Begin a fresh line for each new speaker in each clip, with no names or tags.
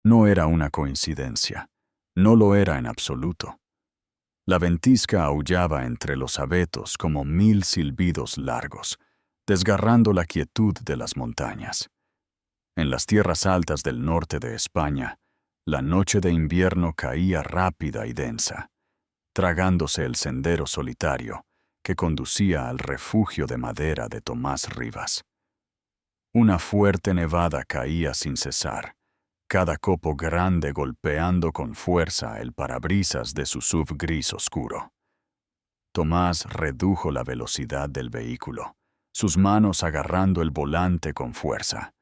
No era una coincidencia. No lo era en absoluto. La ventisca aullaba entre los abetos como 1000 silbidos largos, desgarrando la quietud de las montañas. En las tierras altas del norte de España, la noche de invierno caía rápida y densa, tragándose el sendero solitario que conducía al refugio de madera de Tomás Rivas. Una fuerte nevada caía sin cesar, cada copo grande golpeando con fuerza el parabrisas de su SUV gris oscuro. Tomás redujo la velocidad del vehículo, sus manos agarrando el volante con fuerza,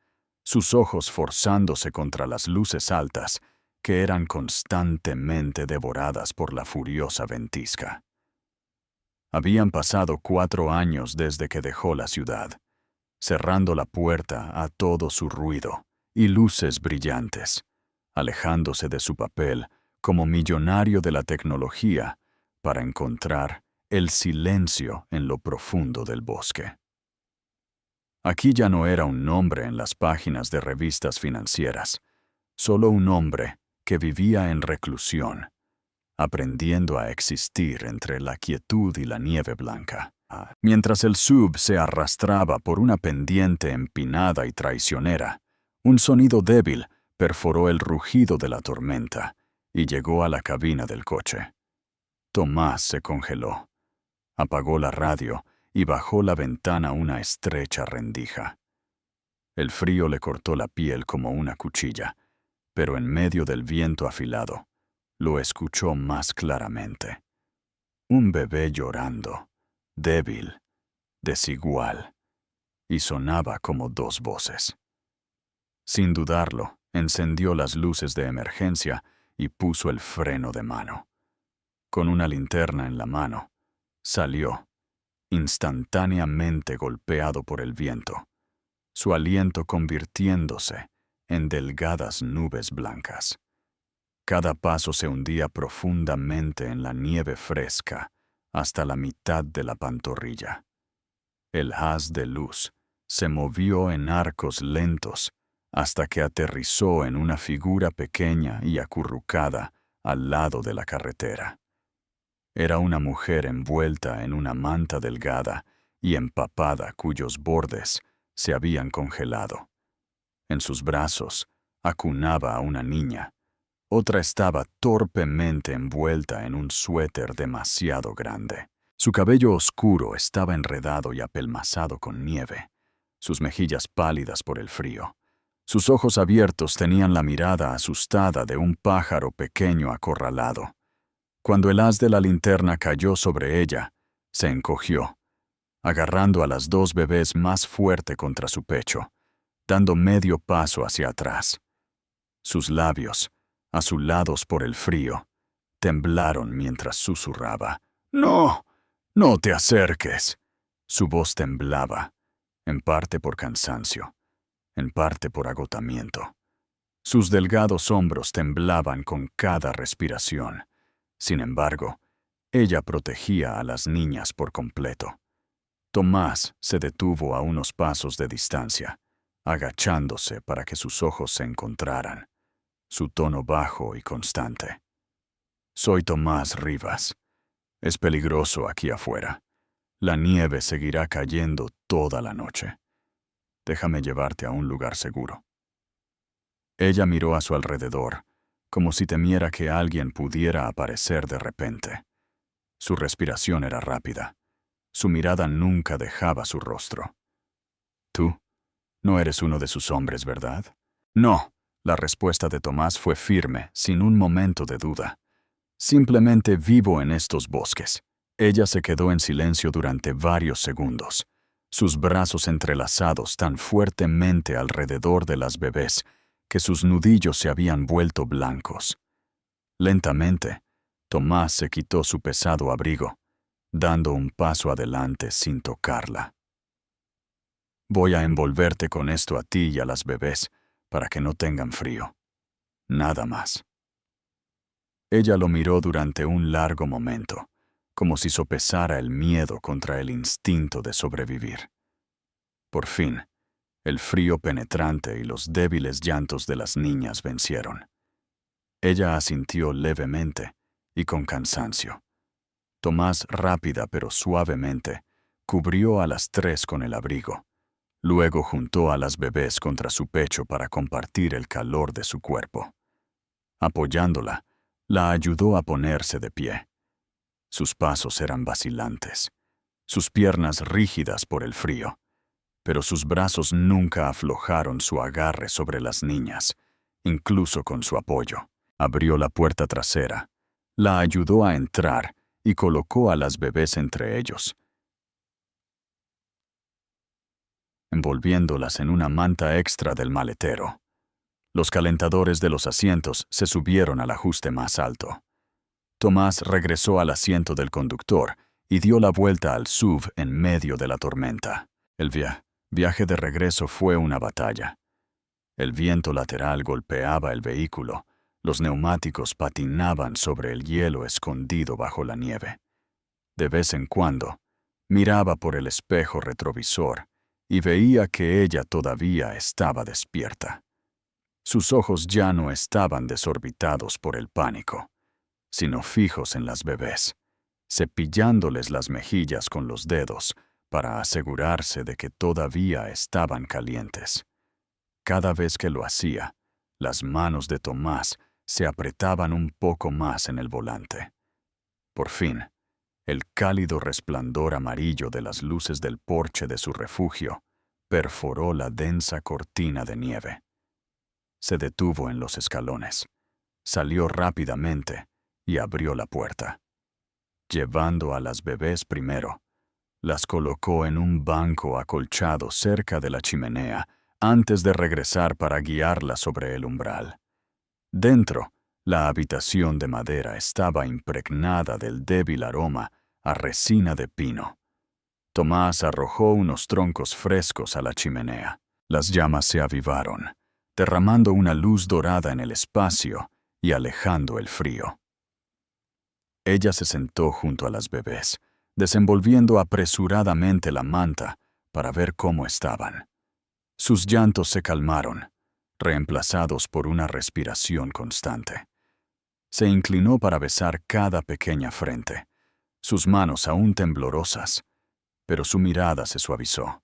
sus ojos forzándose contra las luces altas que eran constantemente devoradas por la furiosa ventisca. Habían pasado 4 años desde que dejó la ciudad, cerrando la puerta a todo su ruido y luces brillantes, alejándose de su papel como millonario de la tecnología para encontrar el silencio en lo profundo del bosque. Aquí ya no era un nombre en las páginas de revistas financieras, solo un hombre que vivía en reclusión, aprendiendo a existir entre la quietud y la nieve blanca. Mientras el SUV se arrastraba por una pendiente empinada y traicionera, un sonido débil perforó el rugido de la tormenta y llegó a la cabina del coche. Tomás se congeló, apagó la radio y bajó la ventana una estrecha rendija. El frío le cortó la piel como una cuchilla, pero en medio del viento afilado, lo escuchó más claramente. Un bebé llorando, débil, desigual, y sonaba como 2 voces. Sin dudarlo, encendió las luces de emergencia y puso el freno de mano. Con una linterna en la mano, salió, instantáneamente golpeado por el viento, su aliento convirtiéndose en delgadas nubes blancas. Cada paso se hundía profundamente en la nieve fresca hasta la mitad de la pantorrilla. El haz de luz se movió en arcos lentos hasta que aterrizó en una figura pequeña y acurrucada al lado de la carretera. Era una mujer envuelta en una manta delgada y empapada cuyos bordes se habían congelado. En sus brazos acunaba a una niña. Otra estaba torpemente envuelta en un suéter demasiado grande. Su cabello oscuro estaba enredado y apelmazado con nieve, sus mejillas pálidas por el frío. Sus ojos abiertos tenían la mirada asustada de un pájaro pequeño acorralado. Cuando el haz de la linterna cayó sobre ella, se encogió, agarrando a las 2 bebés más fuerte contra su pecho, dando medio paso hacia atrás. Sus labios, azulados por el frío, temblaron mientras susurraba. «¡No! ¡No te acerques!». Su voz temblaba, en parte por cansancio, en parte por agotamiento. Sus delgados hombros temblaban con cada respiración. Sin embargo, ella protegía a las niñas por completo. Tomás se detuvo a unos pasos de distancia, agachándose para que sus ojos se encontraran, su tono bajo y constante. «Soy Tomás Rivas. Es peligroso aquí afuera. La nieve seguirá cayendo toda la noche. Déjame llevarte a un lugar seguro». Ella miró a su alrededor, como si temiera que alguien pudiera aparecer de repente. Su respiración era rápida. Su mirada nunca dejaba su rostro. «Tú no eres uno de sus hombres, ¿verdad?». «No». La respuesta de Tomás fue firme, sin un momento de duda. «Simplemente vivo en estos bosques». Ella se quedó en silencio durante varios segundos, sus brazos entrelazados tan fuertemente alrededor de las bebés que sus nudillos se habían vuelto blancos. Lentamente, Tomás se quitó su pesado abrigo, dando un paso adelante sin tocarla. «Voy a envolverte con esto a ti y a las bebés para que no tengan frío. Nada más». Ella lo miró durante un largo momento, como si sopesara el miedo contra el instinto de sobrevivir. Por fin, El frío penetrante y los débiles llantos de las niñas vencieron. Ella asintió levemente y con cansancio. Tomás, rápida pero suavemente, cubrió a las tres con el abrigo. Luego juntó a las bebés contra su pecho para compartir el calor de su cuerpo. Apoyándola, la ayudó a ponerse de pie. Sus pasos eran vacilantes, sus piernas rígidas por el frío, pero sus brazos nunca aflojaron su agarre sobre las niñas, incluso con su apoyo. Abrió la puerta trasera, la ayudó a entrar y colocó a las bebés entre ellos, envolviéndolas en una manta extra del maletero. Los calentadores de los asientos se subieron al ajuste más alto. Tomás regresó al asiento del conductor y dio la vuelta al SUV en medio de la tormenta. El viaje de regreso fue una batalla. El viento lateral golpeaba el vehículo, los neumáticos patinaban sobre el hielo escondido bajo la nieve. De vez en cuando, miraba por el espejo retrovisor y veía que ella todavía estaba despierta. Sus ojos ya no estaban desorbitados por el pánico, sino fijos en las bebés, cepillándoles las mejillas con los dedos para asegurarse de que todavía estaban calientes. Cada vez que lo hacía, las manos de Tomás se apretaban un poco más en el volante. Por fin, el cálido resplandor amarillo de las luces del porche de su refugio perforó la densa cortina de nieve. Se detuvo en los escalones, salió rápidamente y abrió la puerta. Llevando a las bebés primero, las colocó en un banco acolchado cerca de la chimenea antes de regresar para guiarlas sobre el umbral. Dentro, la habitación de madera estaba impregnada del débil aroma a resina de pino. Tomás arrojó unos troncos frescos a la chimenea. Las llamas se avivaron, derramando una luz dorada en el espacio y alejando el frío. Ella se sentó junto a las bebés, desenvolviendo apresuradamente la manta para ver cómo estaban. Sus llantos se calmaron, reemplazados por una respiración constante. Se inclinó para besar cada pequeña frente, sus manos aún temblorosas, pero su mirada se suavizó.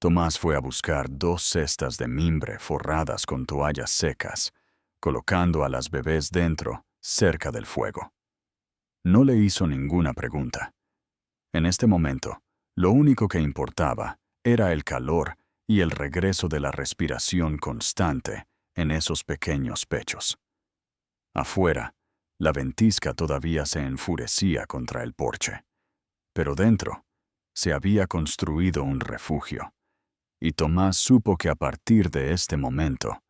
Tomás fue a buscar 2 cestas de mimbre forradas con toallas secas, colocando a las bebés dentro, cerca del fuego. No le hizo ninguna pregunta. En este momento, lo único que importaba era el calor y el regreso de la respiración constante en esos pequeños pechos. Afuera, la ventisca todavía se enfurecía contra el porche, pero dentro se había construido un refugio, y Tomás supo que a partir de este momento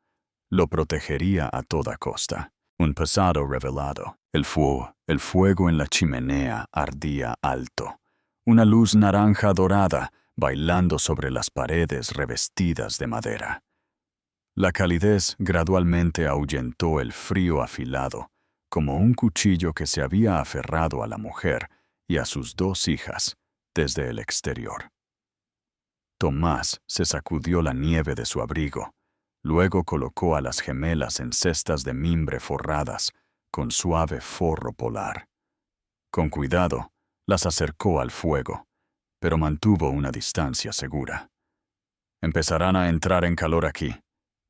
lo protegería a toda costa. Un pasado revelado. El fuego en la chimenea ardía alto. Una luz naranja dorada bailando sobre las paredes revestidas de madera. La calidez gradualmente ahuyentó el frío afilado, como un cuchillo que se había aferrado a la mujer y a sus 2 hijas desde el exterior. Tomás se sacudió la nieve de su abrigo, luego colocó a las gemelas en cestas de mimbre forradas con suave forro polar. Con cuidado, las acercó al fuego, pero mantuvo una distancia segura. «Empezarán a entrar en calor aquí»,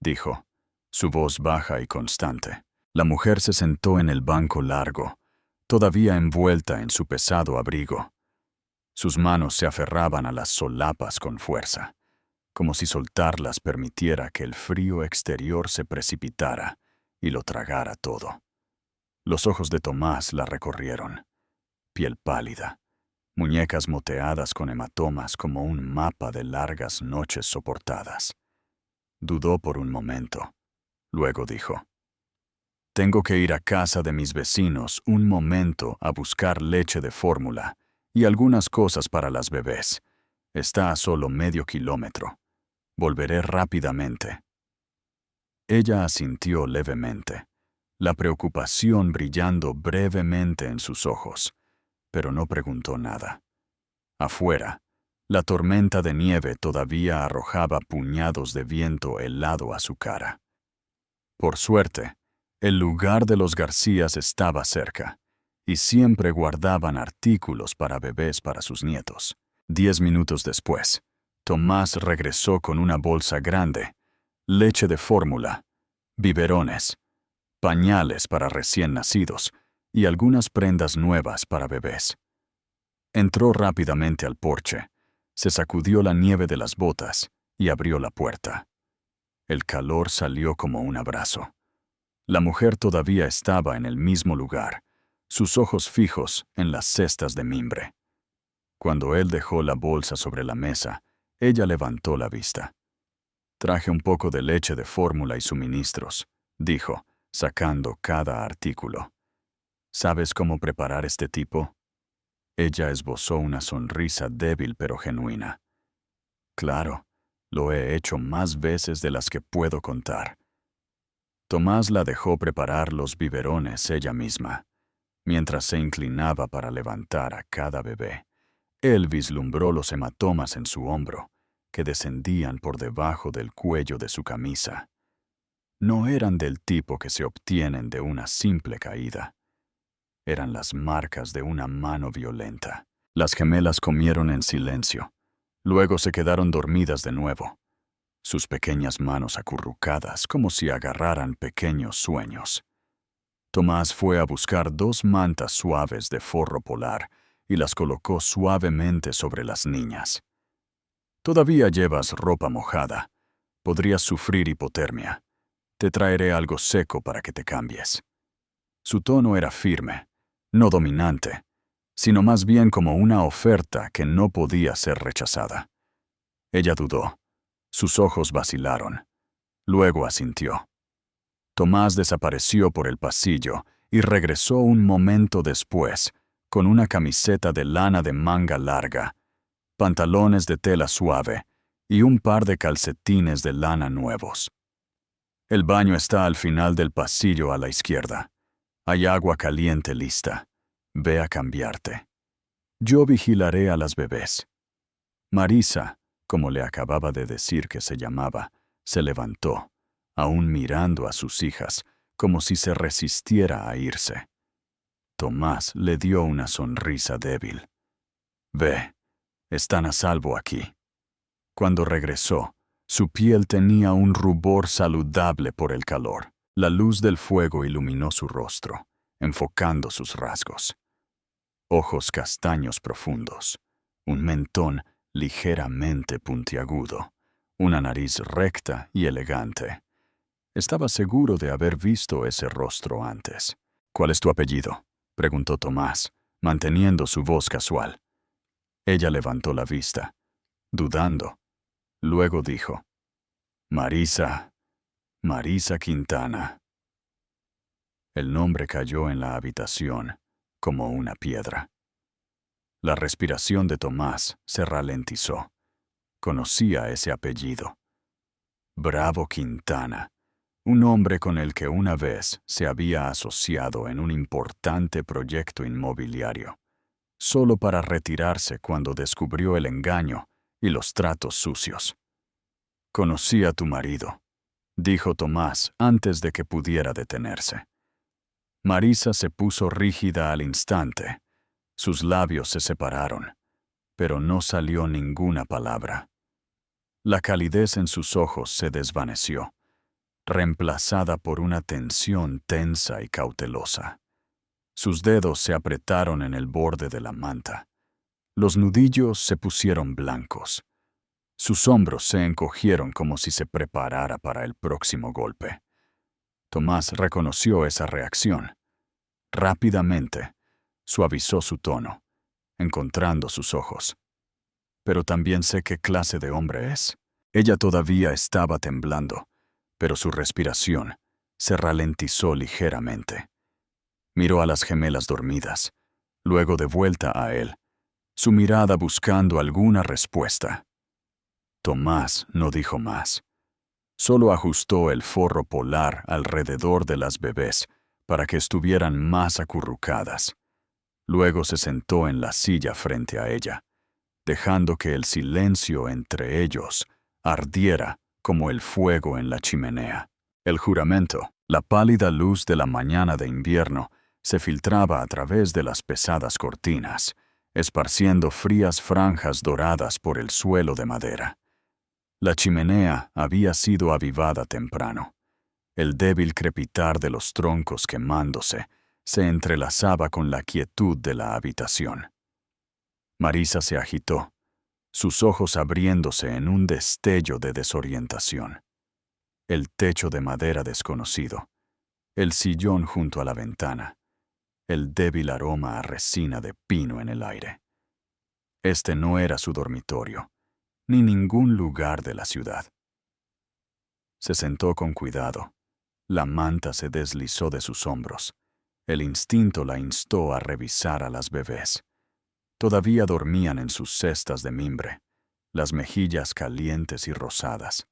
dijo, su voz baja y constante. La mujer se sentó en el banco largo, todavía envuelta en su pesado abrigo. Sus manos se aferraban a las solapas con fuerza, como si soltarlas permitiera que el frío exterior se precipitara y lo tragara todo. Los ojos de Tomás la recorrieron. Piel pálida, muñecas moteadas con hematomas como un mapa de largas noches soportadas. Dudó por un momento. Luego dijo: «Tengo que ir a casa de mis vecinos un momento a buscar leche de fórmula y algunas cosas para las bebés. Está a solo medio kilómetro. Volveré rápidamente». Ella asintió levemente, la preocupación brillando brevemente en sus ojos, pero no preguntó nada. Afuera, La tormenta de nieve todavía arrojaba puñados de viento helado a su cara. Por suerte, el lugar de los Garcías estaba cerca, y siempre guardaban artículos para bebés para sus nietos. 10 minutos después, Tomás regresó con una bolsa grande, leche de fórmula, biberones, pañales para recién nacidos y algunas prendas nuevas para bebés. Entró rápidamente al porche, se sacudió la nieve de las botas y abrió la puerta. El calor salió como un abrazo. La mujer todavía estaba en el mismo lugar, sus ojos fijos en las cestas de mimbre. Cuando él dejó la bolsa sobre la mesa, ella levantó la vista. «Traje un poco de leche de fórmula y suministros», dijo, sacando cada artículo. «¿Sabes cómo preparar este tipo?» Ella esbozó una sonrisa débil pero genuina. «Claro, lo he hecho más veces de las que puedo contar». Tomás la dejó preparar los biberones ella misma, mientras se inclinaba para levantar a cada bebé. Él vislumbró los hematomas en su hombro, que descendían por debajo del cuello de su camisa. No eran del tipo que se obtienen de una simple caída. Eran las marcas de una mano violenta. Las gemelas comieron en silencio. Luego se quedaron dormidas de nuevo, sus pequeñas manos acurrucadas como si agarraran pequeños sueños. Tomás fue a buscar 2 mantas suaves de forro polar y las colocó suavemente sobre las niñas. «Todavía llevas ropa mojada. Podrías sufrir hipotermia. Te traeré algo seco para que te cambies». Su tono era firme, no dominante, sino más bien como una oferta que no podía ser rechazada. Ella dudó. Sus ojos vacilaron. Luego asintió. Tomás desapareció por el pasillo y regresó un momento después, con una camiseta de lana de manga larga, pantalones de tela suave y un par de calcetines de lana nuevos. «El baño está al final del pasillo a la izquierda. Hay agua caliente lista. Ve a cambiarte. Yo vigilaré a las bebés». Marisa, como le acababa de decir que se llamaba, se levantó, aún mirando a sus hijas, como si se resistiera a irse. Tomás le dio una sonrisa débil. «Ve, están a salvo aquí». Cuando regresó, su piel tenía un rubor saludable por el calor. La luz del fuego iluminó su rostro, enfocando sus rasgos. Ojos castaños profundos, un mentón ligeramente puntiagudo, una nariz recta y elegante. Estaba seguro de haber visto ese rostro antes. «¿Cuál es tu apellido?», preguntó Tomás, manteniendo su voz casual. Ella levantó la vista, dudando. Luego dijo: «Marisa Quintana». El nombre cayó en la habitación como una piedra. La respiración de Tomás se ralentizó. Conocía ese apellido. Bravo Quintana, un hombre con el que una vez se había asociado en un importante proyecto inmobiliario, solo para retirarse cuando descubrió el engaño y los tratos sucios. «Conocí a tu marido», dijo Tomás antes de que pudiera detenerse. Marisa se puso rígida al instante. Sus labios se separaron, pero no salió ninguna palabra. La calidez en sus ojos se desvaneció, reemplazada por una tensión tensa y cautelosa. Sus dedos se apretaron en el borde de la manta. Los nudillos se pusieron blancos. Sus hombros se encogieron como si se preparara para el próximo golpe. Tomás reconoció esa reacción. Rápidamente, suavizó su tono, encontrando sus ojos. «Pero también sé qué clase de hombre es». Ella todavía estaba temblando, pero su respiración se ralentizó ligeramente. Miró a las gemelas dormidas, luego de vuelta a él, su mirada buscando alguna respuesta. Tomás no dijo más. Solo ajustó el forro polar alrededor de las bebés para que estuvieran más acurrucadas. Luego se sentó en la silla frente a ella, dejando que el silencio entre ellos ardiera como el fuego en la chimenea. El juramento, la pálida luz de la mañana de invierno, se filtraba a través de las pesadas cortinas, esparciendo frías franjas doradas por el suelo de madera. La chimenea había sido avivada temprano. El débil crepitar de los troncos quemándose se entrelazaba con la quietud de la habitación. Marisa se agitó, sus ojos abriéndose en un destello de desorientación. El techo de madera desconocido, el sillón junto a la ventana, el débil aroma a resina de pino en el aire. Este no era su dormitorio, ni ningún lugar de la ciudad. Se sentó con cuidado. La manta se deslizó de sus hombros. El instinto la instó a revisar a las bebés. Todavía dormían en sus cestas de mimbre, las mejillas calientes y rosadas,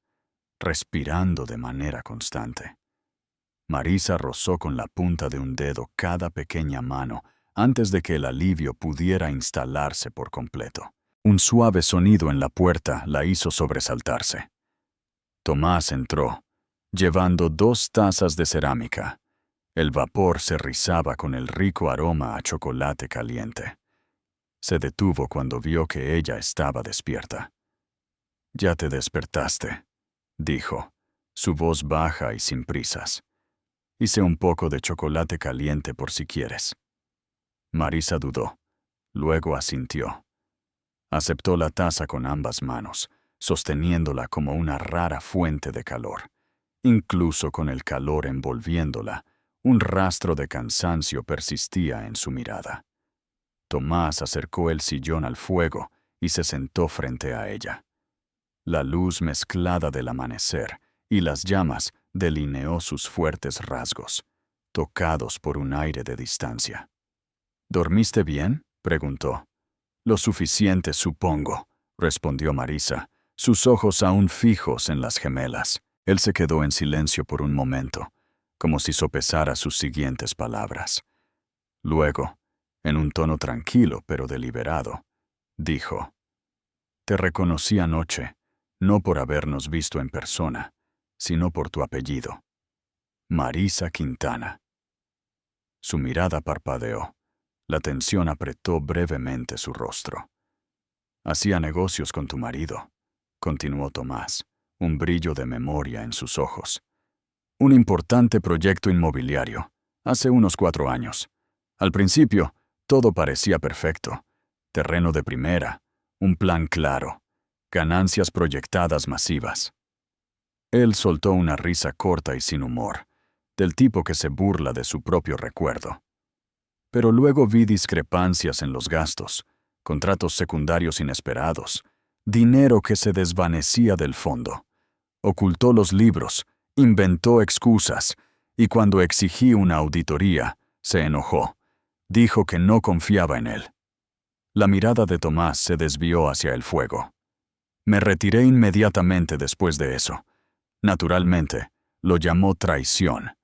respirando de manera constante. Marisa rozó con la punta de un dedo cada pequeña mano antes de que el alivio pudiera instalarse por completo. Un suave sonido en la puerta la hizo sobresaltarse. Tomás entró, llevando 2 tazas de cerámica. El vapor se rizaba con el rico aroma a chocolate caliente. Se detuvo cuando vio que ella estaba despierta. «Ya te despertaste», dijo, su voz baja y sin prisas. «Hice un poco de chocolate caliente por si quieres». Marisa dudó, luego asintió. Aceptó la taza con ambas manos, sosteniéndola como una rara fuente de calor. Incluso con el calor envolviéndola, un rastro de cansancio persistía en su mirada. Tomás acercó el sillón al fuego y se sentó frente a ella. La luz mezclada del amanecer y las llamas delineó sus fuertes rasgos, tocados por un aire de distancia. «¿Dormiste bien?», preguntó. «Lo suficiente, supongo», respondió Marisa, sus ojos aún fijos en las gemelas. Él se quedó en silencio por un momento, como si sopesara sus siguientes palabras. Luego, en un tono tranquilo pero deliberado, dijo: «Te reconocí anoche, no por habernos visto en persona, sino por tu apellido. Marisa Quintana». Su mirada parpadeó. La tensión apretó brevemente su rostro. «Hacía negocios con tu marido», continuó Tomás, un brillo de memoria en sus ojos. «Un importante proyecto inmobiliario, hace unos 4 años. Al principio, todo parecía perfecto. Terreno de primera, un plan claro, ganancias proyectadas masivas». Él soltó una risa corta y sin humor, del tipo que se burla de su propio recuerdo. «Pero luego vi discrepancias en los gastos, contratos secundarios inesperados, dinero que se desvanecía del fondo. Ocultó los libros, inventó excusas, y cuando exigí una auditoría, se enojó. Dijo que no confiaba en él». La mirada de Tomás se desvió hacia el fuego. «Me retiré inmediatamente después de eso. Naturalmente, lo llamó traición.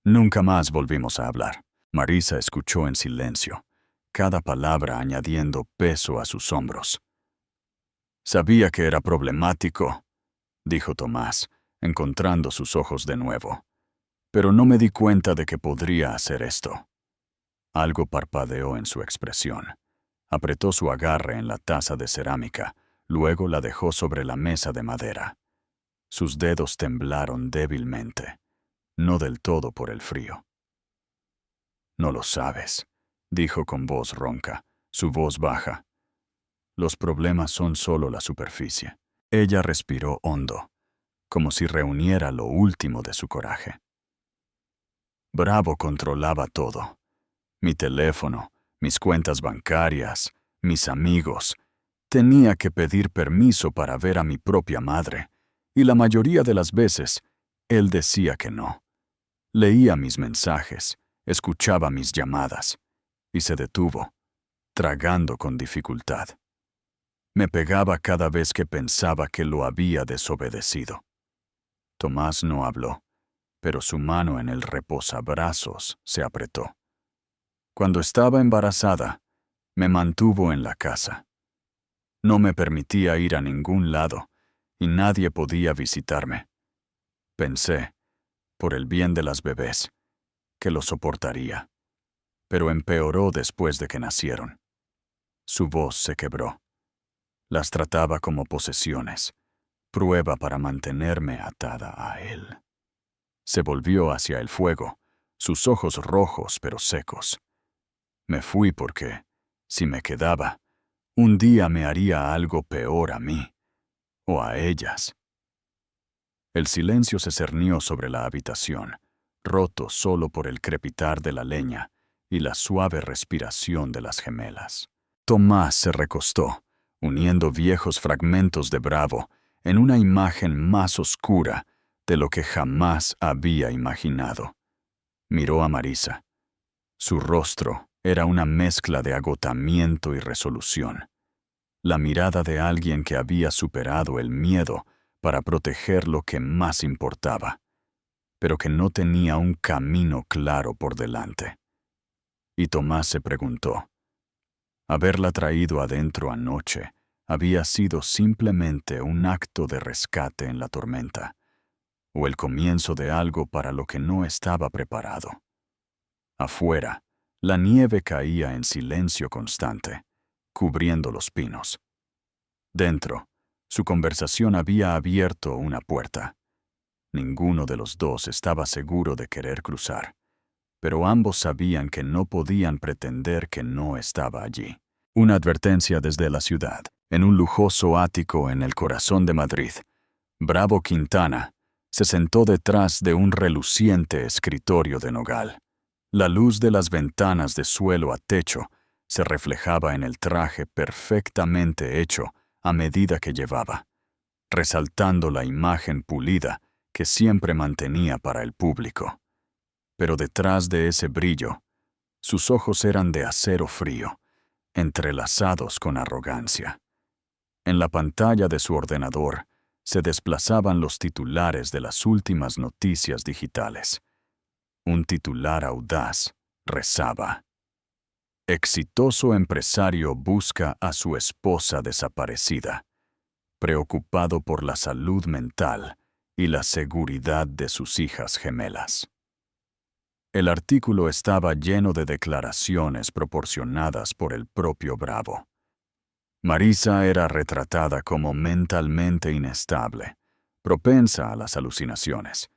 Nunca más volvimos a hablar». Marisa escuchó en silencio, cada palabra añadiendo peso a sus hombros. «Sabía que era problemático», dijo Tomás, encontrando sus ojos de nuevo. «Pero no me di cuenta de que podría hacer esto». Algo parpadeó en su expresión. Apretó su agarre en la taza de cerámica, luego la dejó sobre la mesa de madera. Sus dedos temblaron débilmente, no del todo por el frío. «No lo sabes», dijo con voz ronca, su voz baja. «Los problemas son solo la superficie». Ella respiró hondo, como si reuniera lo último de su coraje. Bravo controlaba todo. Mi teléfono, mis cuentas bancarias, mis amigos. Tenía que pedir permiso para ver a mi propia madre, y la mayoría de las veces, él decía que no. Leía mis mensajes, escuchaba mis llamadas, y se detuvo, tragando con dificultad. Me pegaba cada vez que pensaba que lo había desobedecido. Tomás no habló, pero su mano en el reposabrazos se apretó. Cuando estaba embarazada, me mantuvo en la casa. No me permitía ir a ningún lado, y nadie podía visitarme. Pensé, por el bien de las bebés, que lo soportaría, pero empeoró después de que nacieron. Su voz se quebró. Las trataba como posesiones, prueba para mantenerme atada a él. Se volvió hacia el fuego, sus ojos rojos pero secos. Me fui porque, si me quedaba, un día me haría algo peor a mí, o a ellas. El silencio se cernió sobre la habitación, roto solo por el crepitar de la leña y la suave respiración de las gemelas. Tomás se recostó, uniendo viejos fragmentos de Bravo en una imagen más oscura de lo que jamás había imaginado. Miró a Marisa. Su rostro era una mezcla de agotamiento y resolución. La mirada de alguien que había superado el miedo para proteger lo que más importaba, pero que no tenía un camino claro por delante. Y Tomás se preguntó, ¿haberla traído adentro anoche había sido simplemente un acto de rescate en la tormenta, o el comienzo de algo para lo que no estaba preparado? Afuera, la nieve caía en silencio constante, cubriendo los pinos. Dentro, su conversación había abierto una puerta. Ninguno de los dos estaba seguro de querer cruzar, pero ambos sabían que no podían pretender que no estaba allí. Una advertencia desde la ciudad, en un lujoso ático en el corazón de Madrid. Bravo Quintana se sentó detrás de un reluciente escritorio de nogal. La luz de las ventanas de suelo a techo se reflejaba en el traje perfectamente hecho a medida que llevaba, resaltando la imagen pulida que siempre mantenía para el público. Pero detrás de ese brillo, sus ojos eran de acero frío, entrelazados con arrogancia. En la pantalla de su ordenador se desplazaban los titulares de las últimas noticias digitales. Un titular audaz rezaba: exitoso empresario busca a su esposa desaparecida, preocupado por la salud mental y la seguridad de sus hijas gemelas. El artículo estaba lleno de declaraciones proporcionadas por el propio Bravo. Marisa era retratada como mentalmente inestable, propensa a las alucinaciones,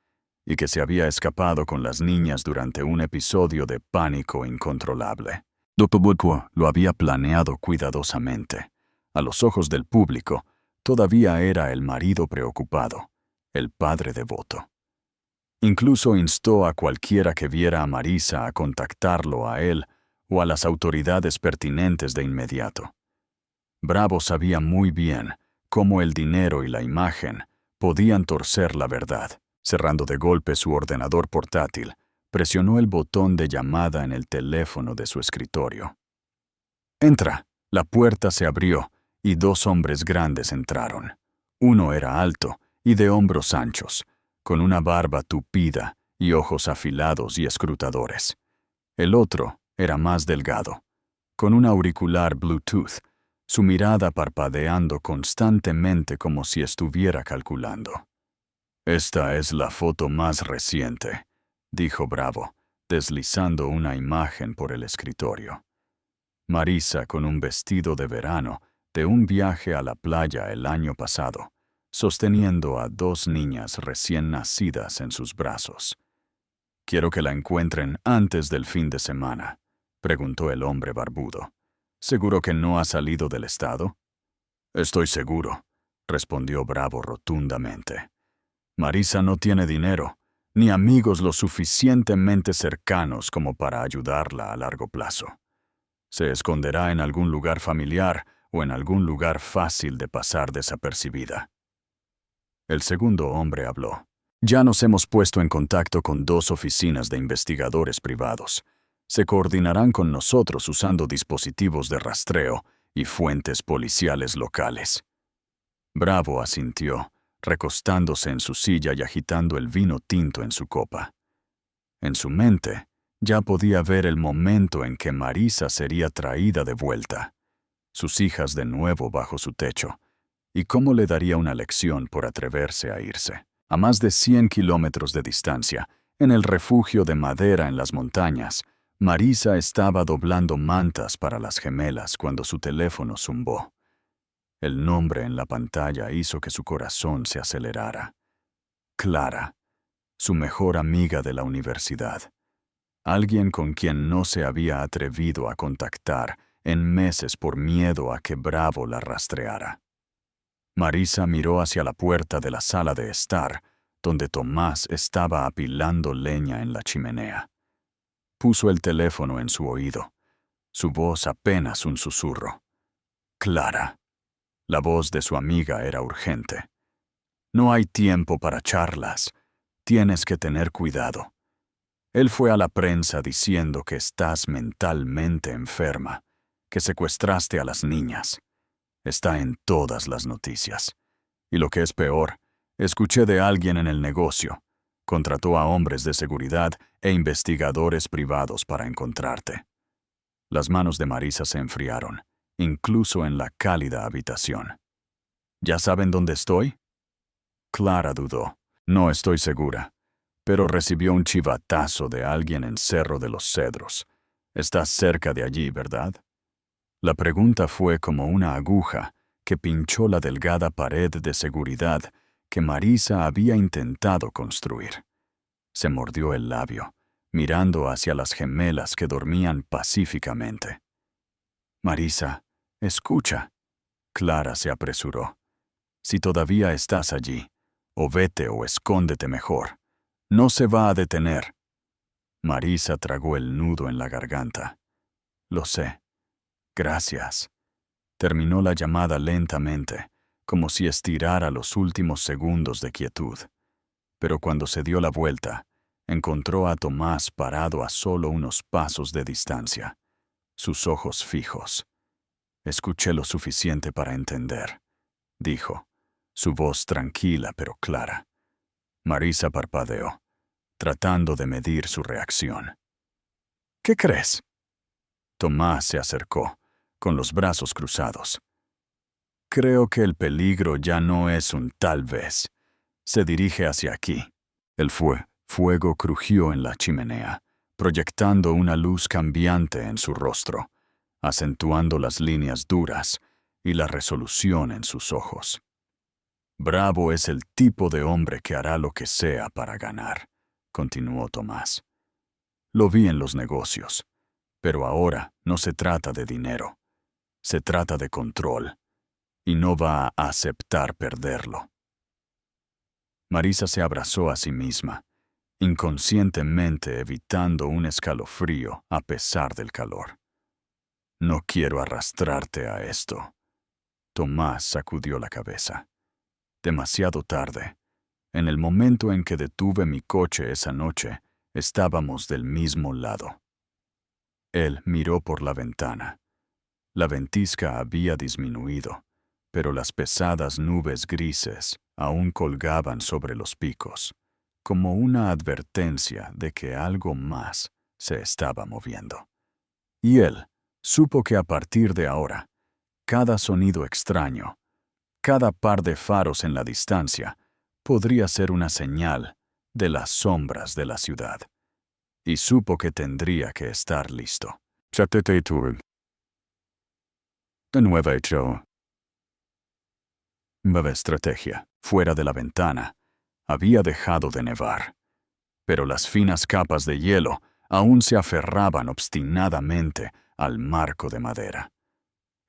y que se había escapado con las niñas durante un episodio de pánico incontrolable. Dopobuco lo había planeado cuidadosamente. A los ojos del público, todavía era el marido preocupado, el padre devoto. Incluso instó a cualquiera que viera a Marisa a contactarlo a él o a las autoridades pertinentes de inmediato. Bravo sabía muy bien cómo el dinero y la imagen podían torcer la verdad. Cerrando de golpe su ordenador portátil, presionó el botón de llamada en el teléfono de su escritorio. «Entra». La puerta se abrió y dos hombres grandes entraron. Uno era alto y de hombros anchos, con una barba tupida y ojos afilados y escrutadores. El otro era más delgado, con un auricular Bluetooth, su mirada parpadeando constantemente como si estuviera calculando. «Esta es la foto más reciente», dijo Bravo, deslizando una imagen por el escritorio. Marisa con un vestido de verano de un viaje a la playa el año pasado, sosteniendo a dos niñas recién nacidas en sus brazos. «Quiero que la encuentren antes del fin de semana», preguntó el hombre barbudo. «¿Seguro que no ha salido del estado?» «Estoy seguro», respondió Bravo rotundamente. «Marisa no tiene dinero, ni amigos lo suficientemente cercanos como para ayudarla a largo plazo. Se esconderá en algún lugar familiar o en algún lugar fácil de pasar desapercibida». El segundo hombre habló. «Ya nos hemos puesto en contacto con dos oficinas de investigadores privados. Se coordinarán con nosotros usando dispositivos de rastreo y fuentes policiales locales». Bravo asintió, recostándose en su silla y agitando el vino tinto en su copa. En su mente, ya podía ver el momento en que Marisa sería traída de vuelta. sus hijas de nuevo bajo su techo, y cómo le daría una lección por atreverse a irse. A más de 100 kilómetros de distancia, en el refugio de madera en las montañas, Marisa estaba doblando mantas para las gemelas cuando su teléfono zumbó. El nombre en la pantalla hizo que su corazón se acelerara. Clara, su mejor amiga de la universidad. Alguien con quien no se había atrevido a contactar en meses por miedo a que Bravo la rastreara. Marisa miró hacia la puerta de la sala de estar, donde Tomás estaba apilando leña en la chimenea. Puso el teléfono en su oído, su voz apenas un susurro. Clara. La voz de su amiga era urgente. No hay tiempo para charlas. Tienes que tener cuidado. Él fue a la prensa diciendo que estás mentalmente enferma, que secuestraste a las niñas. Está en todas las noticias. Y lo que es peor, escuché de alguien en el negocio. Contrató a hombres de seguridad e investigadores privados para encontrarte. Las manos de Marisa se enfriaron, incluso en la cálida habitación. ¿Ya saben dónde estoy? Clara dudó. No estoy segura, pero recibió un chivatazo de alguien en Cerro de los Cedros. Estás cerca de allí, ¿verdad? La pregunta fue como una aguja que pinchó la delgada pared de seguridad que Marisa había intentado construir. Se mordió el labio, mirando hacia las gemelas que dormían pacíficamente. Marisa, escucha. Clara se apresuró. Si todavía estás allí, o vete o escóndete mejor. No se va a detener. Marisa tragó el nudo en la garganta. Lo sé. Gracias. Terminó la llamada lentamente, como si estirara los últimos segundos de quietud. Pero cuando se dio la vuelta, encontró a Tomás parado a solo unos pasos de distancia, sus ojos fijos. Escuché lo suficiente para entender, dijo, su voz tranquila pero clara. Marisa parpadeó, tratando de medir su reacción. ¿Qué crees? Tomás se acercó, con los brazos cruzados. Creo que el peligro ya no es un tal vez. Se dirige hacia aquí. El fuego crujió en la chimenea, proyectando una luz cambiante en su rostro, acentuando las líneas duras y la resolución en sus ojos. Bravo es el tipo de hombre que hará lo que sea para ganar, continuó Tomás. Lo vi en los negocios, pero ahora no se trata de dinero, se trata de control, y no va a aceptar perderlo. Marisa se abrazó a sí misma, inconscientemente evitando un escalofrío a pesar del calor. No quiero arrastrarte a esto. Tomás sacudió la cabeza. Demasiado tarde. En el momento en que detuve mi coche esa noche, estábamos del mismo lado. Él miró por la ventana. La ventisca había disminuido, pero las pesadas nubes grises aún colgaban sobre los picos, como una advertencia de que algo más se estaba moviendo. Y él supo que a partir de ahora, cada sonido extraño, cada par de faros en la distancia, podría ser una señal de las sombras de la ciudad. Y supo que tendría que estar listo. De nuevo hecho. Nueva estrategia. Fuera de la ventana, había dejado de nevar, pero las finas capas de hielo aún se aferraban obstinadamente al marco de madera.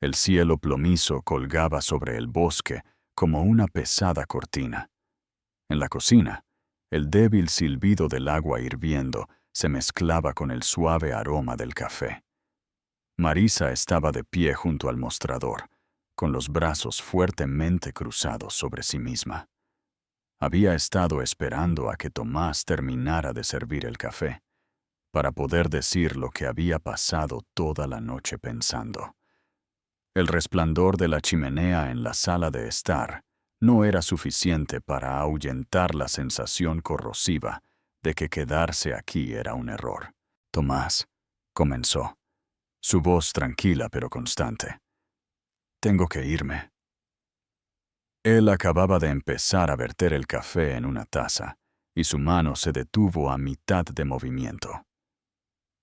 El cielo plomizo colgaba sobre el bosque como una pesada cortina. En la cocina, el débil silbido del agua hirviendo se mezclaba con el suave aroma del café. Marisa estaba de pie junto al mostrador, con los brazos fuertemente cruzados sobre sí misma. Había estado esperando a que Tomás terminara de servir el café, para poder decir lo que había pasado toda la noche pensando. El resplandor de la chimenea en la sala de estar no era suficiente para ahuyentar la sensación corrosiva de que quedarse aquí era un error. Tomás, comenzó, su voz tranquila pero constante. Tengo que irme. Él acababa de empezar a verter el café en una taza, y su mano se detuvo a mitad de movimiento.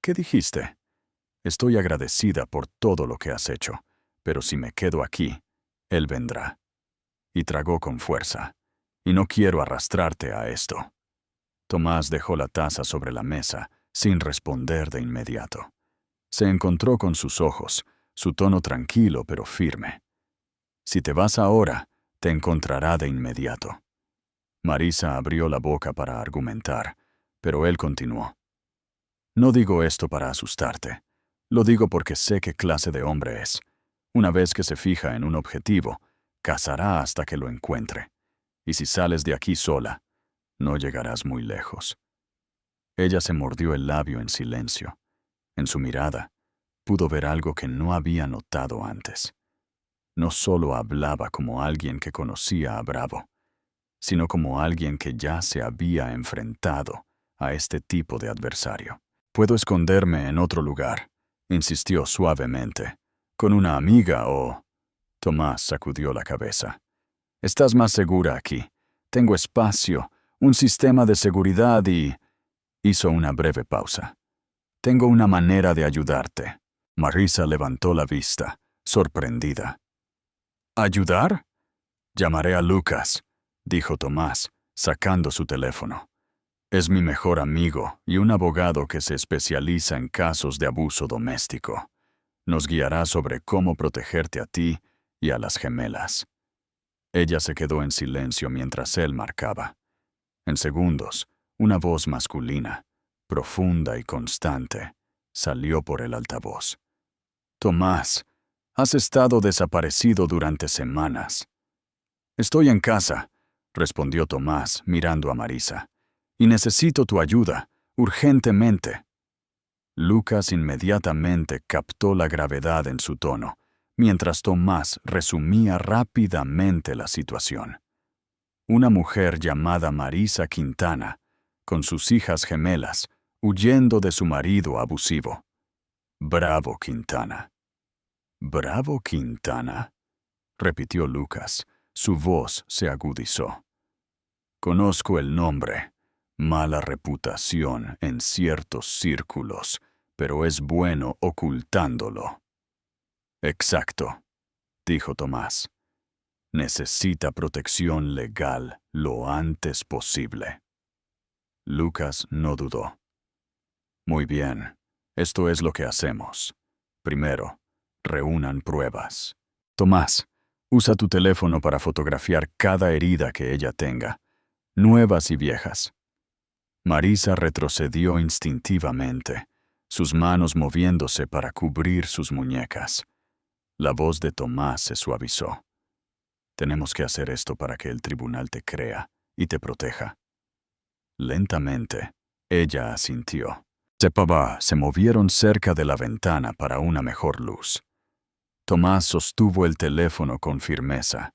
¿Qué dijiste? Estoy agradecida por todo lo que has hecho, pero si me quedo aquí, él vendrá. Y tragó con fuerza. Y no quiero arrastrarte a esto. Tomás dejó la taza sobre la mesa, sin responder de inmediato. Se encontró con sus ojos, su tono tranquilo pero firme. Si te vas ahora, te encontrará de inmediato. Marisa abrió la boca para argumentar, pero él continuó. No digo esto para asustarte. Lo digo porque sé qué clase de hombre es. Una vez que se fija en un objetivo, cazará hasta que lo encuentre. Y si sales de aquí sola, no llegarás muy lejos. Ella se mordió el labio en silencio. En su mirada, pudo ver algo que no había notado antes. No solo hablaba como alguien que conocía a Bravo, sino como alguien que ya se había enfrentado a este tipo de adversario. Puedo esconderme en otro lugar, insistió suavemente, con una amiga o... Tomás sacudió la cabeza. Estás más segura aquí. Tengo espacio, un sistema de seguridad y... Hizo una breve pausa. Tengo una manera de ayudarte. Marisa levantó la vista, sorprendida. ¿Ayudar? Llamaré a Lucas, dijo Tomás, sacando su teléfono. Es mi mejor amigo y un abogado que se especializa en casos de abuso doméstico. Nos guiará sobre cómo protegerte a ti y a las gemelas. Ella se quedó en silencio mientras él marcaba. En segundos, una voz masculina, profunda y constante, salió por el altavoz. Tomás, has estado desaparecido durante semanas. Estoy en casa, respondió Tomás, mirando a Marisa, y necesito tu ayuda, urgentemente. Lucas inmediatamente captó la gravedad en su tono, mientras Tomás resumía rápidamente la situación. Una mujer llamada Marisa Quintana, con sus hijas gemelas, huyendo de su marido abusivo. Bravo Quintana. ¿Bravo Quintana? Repitió Lucas. Su voz se agudizó. Conozco el nombre. Mala reputación en ciertos círculos, pero es bueno ocultándolo. Exacto, dijo Tomás. Necesita protección legal lo antes posible. Lucas no dudó. Muy bien, esto es lo que hacemos. Primero, reúnan pruebas. Tomás, usa tu teléfono para fotografiar cada herida que ella tenga, nuevas y viejas. Marisa retrocedió instintivamente, sus manos moviéndose para cubrir sus muñecas. La voz de Tomás se suavizó. Tenemos que hacer esto para que el tribunal te crea y te proteja. Lentamente, ella asintió. Se movieron cerca de la ventana para una mejor luz. Tomás sostuvo el teléfono con firmeza,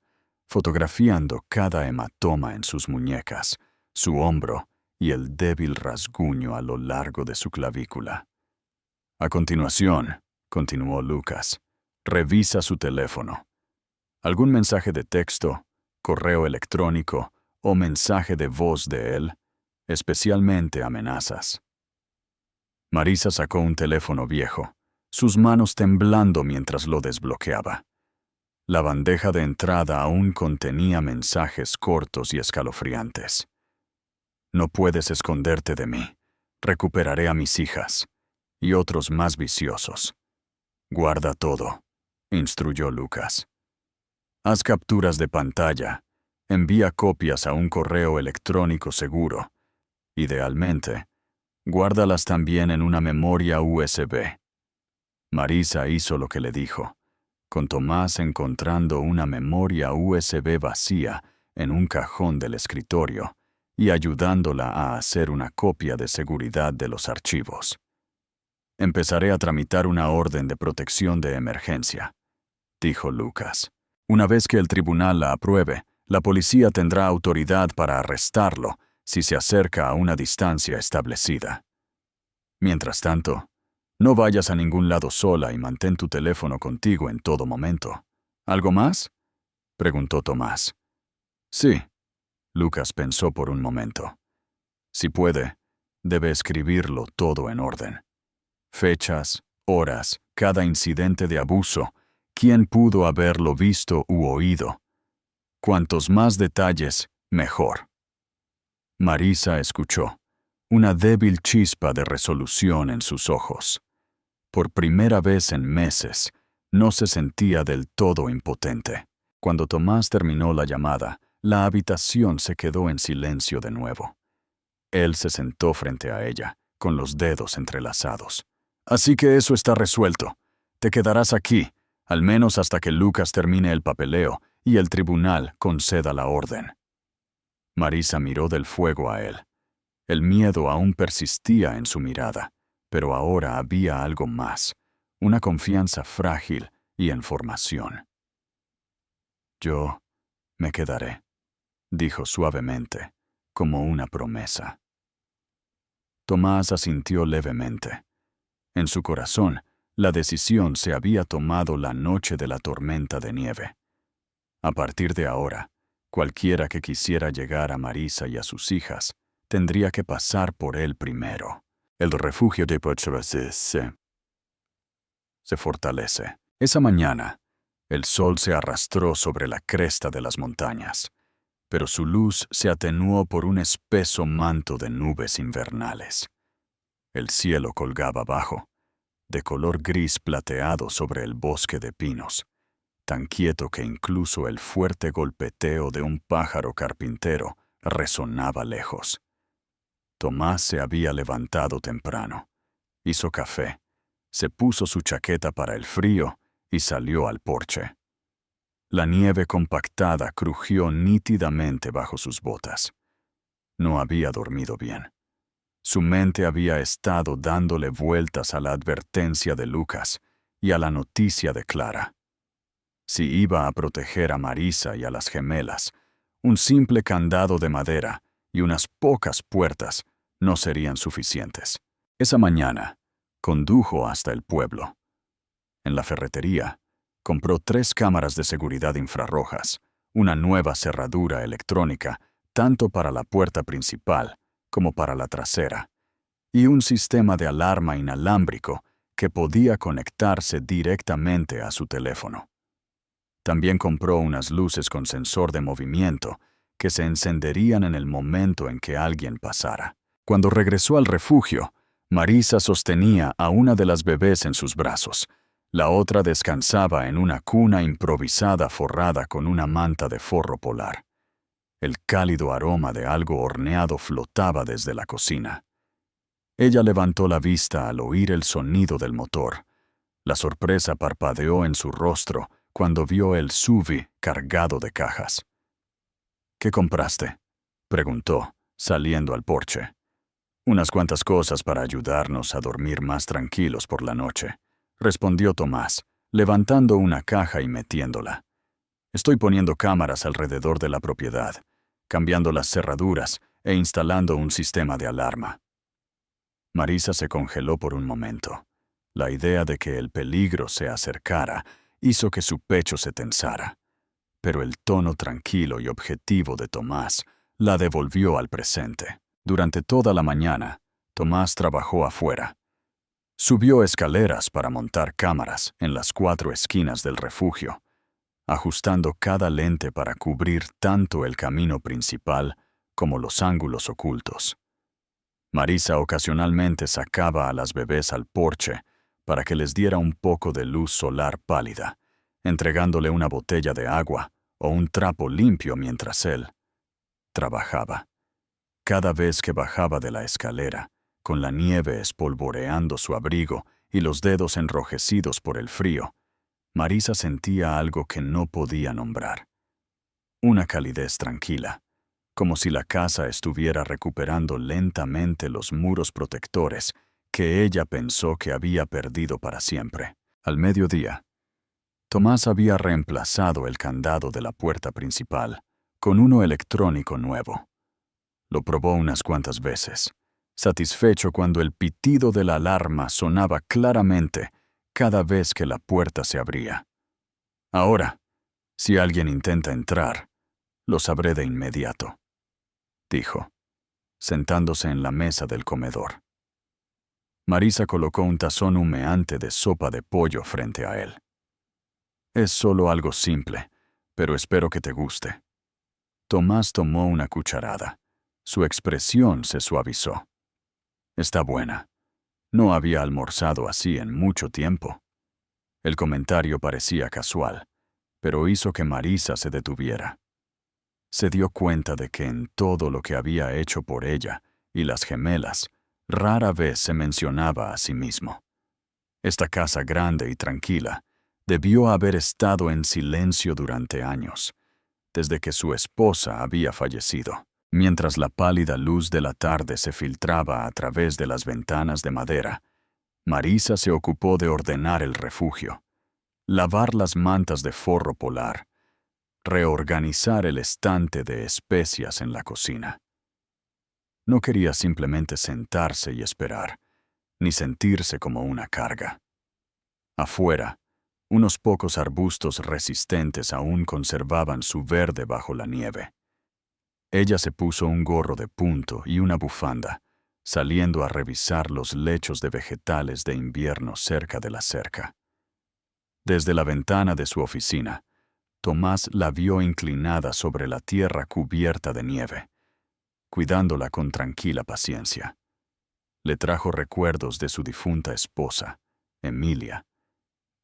fotografiando cada hematoma en sus muñecas, su hombro y el débil rasguño a lo largo de su clavícula. A continuación, continuó Lucas, revisa su teléfono. ¿Algún mensaje de texto, correo electrónico o mensaje de voz de él, especialmente amenazas? Marisa sacó un teléfono viejo, sus manos temblando mientras lo desbloqueaba. La bandeja de entrada aún contenía mensajes cortos y escalofriantes. No puedes esconderte de mí. Recuperaré a mis hijas. Y otros más viciosos. Guarda todo, instruyó Lucas. Haz capturas de pantalla. Envía copias a un correo electrónico seguro. Idealmente, guárdalas también en una memoria USB. Marisa hizo lo que le dijo, con Tomás encontrando una memoria USB vacía en un cajón del escritorio y ayudándola a hacer una copia de seguridad de los archivos. Empezaré a tramitar una orden de protección de emergencia, dijo Lucas. Una vez que el tribunal la apruebe, la policía tendrá autoridad para arrestarlo si se acerca a una distancia establecida. Mientras tanto, no vayas a ningún lado sola y mantén tu teléfono contigo en todo momento. ¿Algo más?, preguntó Tomás. Sí. Lucas pensó por un momento. Si puede, debe escribirlo todo en orden. Fechas, horas, cada incidente de abuso, quién pudo haberlo visto u oído. Cuantos más detalles, mejor. Marisa escuchó, una débil chispa de resolución en sus ojos. Por primera vez en meses, no se sentía del todo impotente. Cuando Tomás terminó la llamada, la habitación se quedó en silencio de nuevo. Él se sentó frente a ella, con los dedos entrelazados. Así que eso está resuelto. Te quedarás aquí, al menos hasta que Lucas termine el papeleo y el tribunal conceda la orden. Marisa miró del fuego a él. El miedo aún persistía en su mirada, pero ahora había algo más, una confianza frágil y en formación. Yo me quedaré, dijo suavemente, como una promesa. Tomás asintió levemente. En su corazón, la decisión se había tomado la noche de la tormenta de nieve. A partir de ahora, cualquiera que quisiera llegar a Marisa y a sus hijas, tendría que pasar por él primero. El refugio de Pochevasés se fortalece. Esa mañana, el sol se arrastró sobre la cresta de las montañas, pero su luz se atenuó por un espeso manto de nubes invernales. El cielo colgaba bajo, de color gris plateado sobre el bosque de pinos, tan quieto que incluso el fuerte golpeteo de un pájaro carpintero resonaba lejos. Tomás se había levantado temprano, hizo café, se puso su chaqueta para el frío y salió al porche. La nieve compactada crujió nítidamente bajo sus botas. No había dormido bien. Su mente había estado dándole vueltas a la advertencia de Lucas y a la noticia de Clara. Si iba a proteger a Marisa y a las gemelas, un simple candado de madera y unas pocas puertas no serían suficientes. Esa mañana, condujo hasta el pueblo. En la ferretería, compró 3 cámaras de seguridad infrarrojas, una nueva cerradura electrónica, tanto para la puerta principal como para la trasera, y un sistema de alarma inalámbrico que podía conectarse directamente a su teléfono. También compró unas luces con sensor de movimiento que se encenderían en el momento en que alguien pasara. Cuando regresó al refugio, Marisa sostenía a una de las bebés en sus brazos. La otra descansaba en una cuna improvisada forrada con una manta de forro polar. El cálido aroma de algo horneado flotaba desde la cocina. Ella levantó la vista al oír el sonido del motor. La sorpresa parpadeó en su rostro cuando vio el SUV cargado de cajas. ¿Qué compraste?, preguntó, saliendo al porche. Unas cuantas cosas para ayudarnos a dormir más tranquilos por la noche, respondió Tomás, levantando una caja y metiéndola. Estoy poniendo cámaras alrededor de la propiedad, cambiando las cerraduras e instalando un sistema de alarma. Marisa se congeló por un momento. La idea de que el peligro se acercara hizo que su pecho se tensara. Pero el tono tranquilo y objetivo de Tomás la devolvió al presente. Durante toda la mañana, Tomás trabajó afuera. Subió escaleras para montar cámaras en las 4 esquinas del refugio, ajustando cada lente para cubrir tanto el camino principal como los ángulos ocultos. Marisa ocasionalmente sacaba a las bebés al porche para que les diera un poco de luz solar pálida, entregándole una botella de agua o un trapo limpio mientras él trabajaba. Cada vez que bajaba de la escalera, con la nieve espolvoreando su abrigo y los dedos enrojecidos por el frío, Marisa sentía algo que no podía nombrar. Una calidez tranquila, como si la casa estuviera recuperando lentamente los muros protectores que ella pensó que había perdido para siempre. Al mediodía, Tomás había reemplazado el candado de la puerta principal con uno electrónico nuevo. Lo probó unas cuantas veces, satisfecho cuando el pitido de la alarma sonaba claramente cada vez que la puerta se abría. Ahora, Si alguien intenta entrar, lo sabré de inmediato, dijo, sentándose en la mesa del comedor. Marisa colocó un tazón humeante de sopa de pollo frente a él. Es solo algo simple, pero espero que te guste. Tomás tomó una cucharada. Su expresión se suavizó. Está buena. No había almorzado así en mucho tiempo. El comentario parecía casual, pero hizo que Marisa se detuviera. Se dio cuenta de que en todo lo que había hecho por ella y las gemelas, rara vez se mencionaba a sí mismo. Esta casa grande y tranquila debió haber estado en silencio durante años, desde que su esposa había fallecido. Mientras la pálida luz de la tarde se filtraba a través de las ventanas de madera, Marisa se ocupó de ordenar el refugio, lavar las mantas de forro polar, reorganizar el estante de especias en la cocina. No quería simplemente sentarse y esperar, ni sentirse como una carga. Afuera, unos pocos arbustos resistentes aún conservaban su verde bajo la nieve. Ella se puso un gorro de punto y una bufanda, saliendo a revisar los lechos de vegetales de invierno cerca de la cerca. Desde la ventana de su oficina, Tomás la vio inclinada sobre la tierra cubierta de nieve, cuidándola con tranquila paciencia. Le trajo recuerdos de su difunta esposa, Emilia,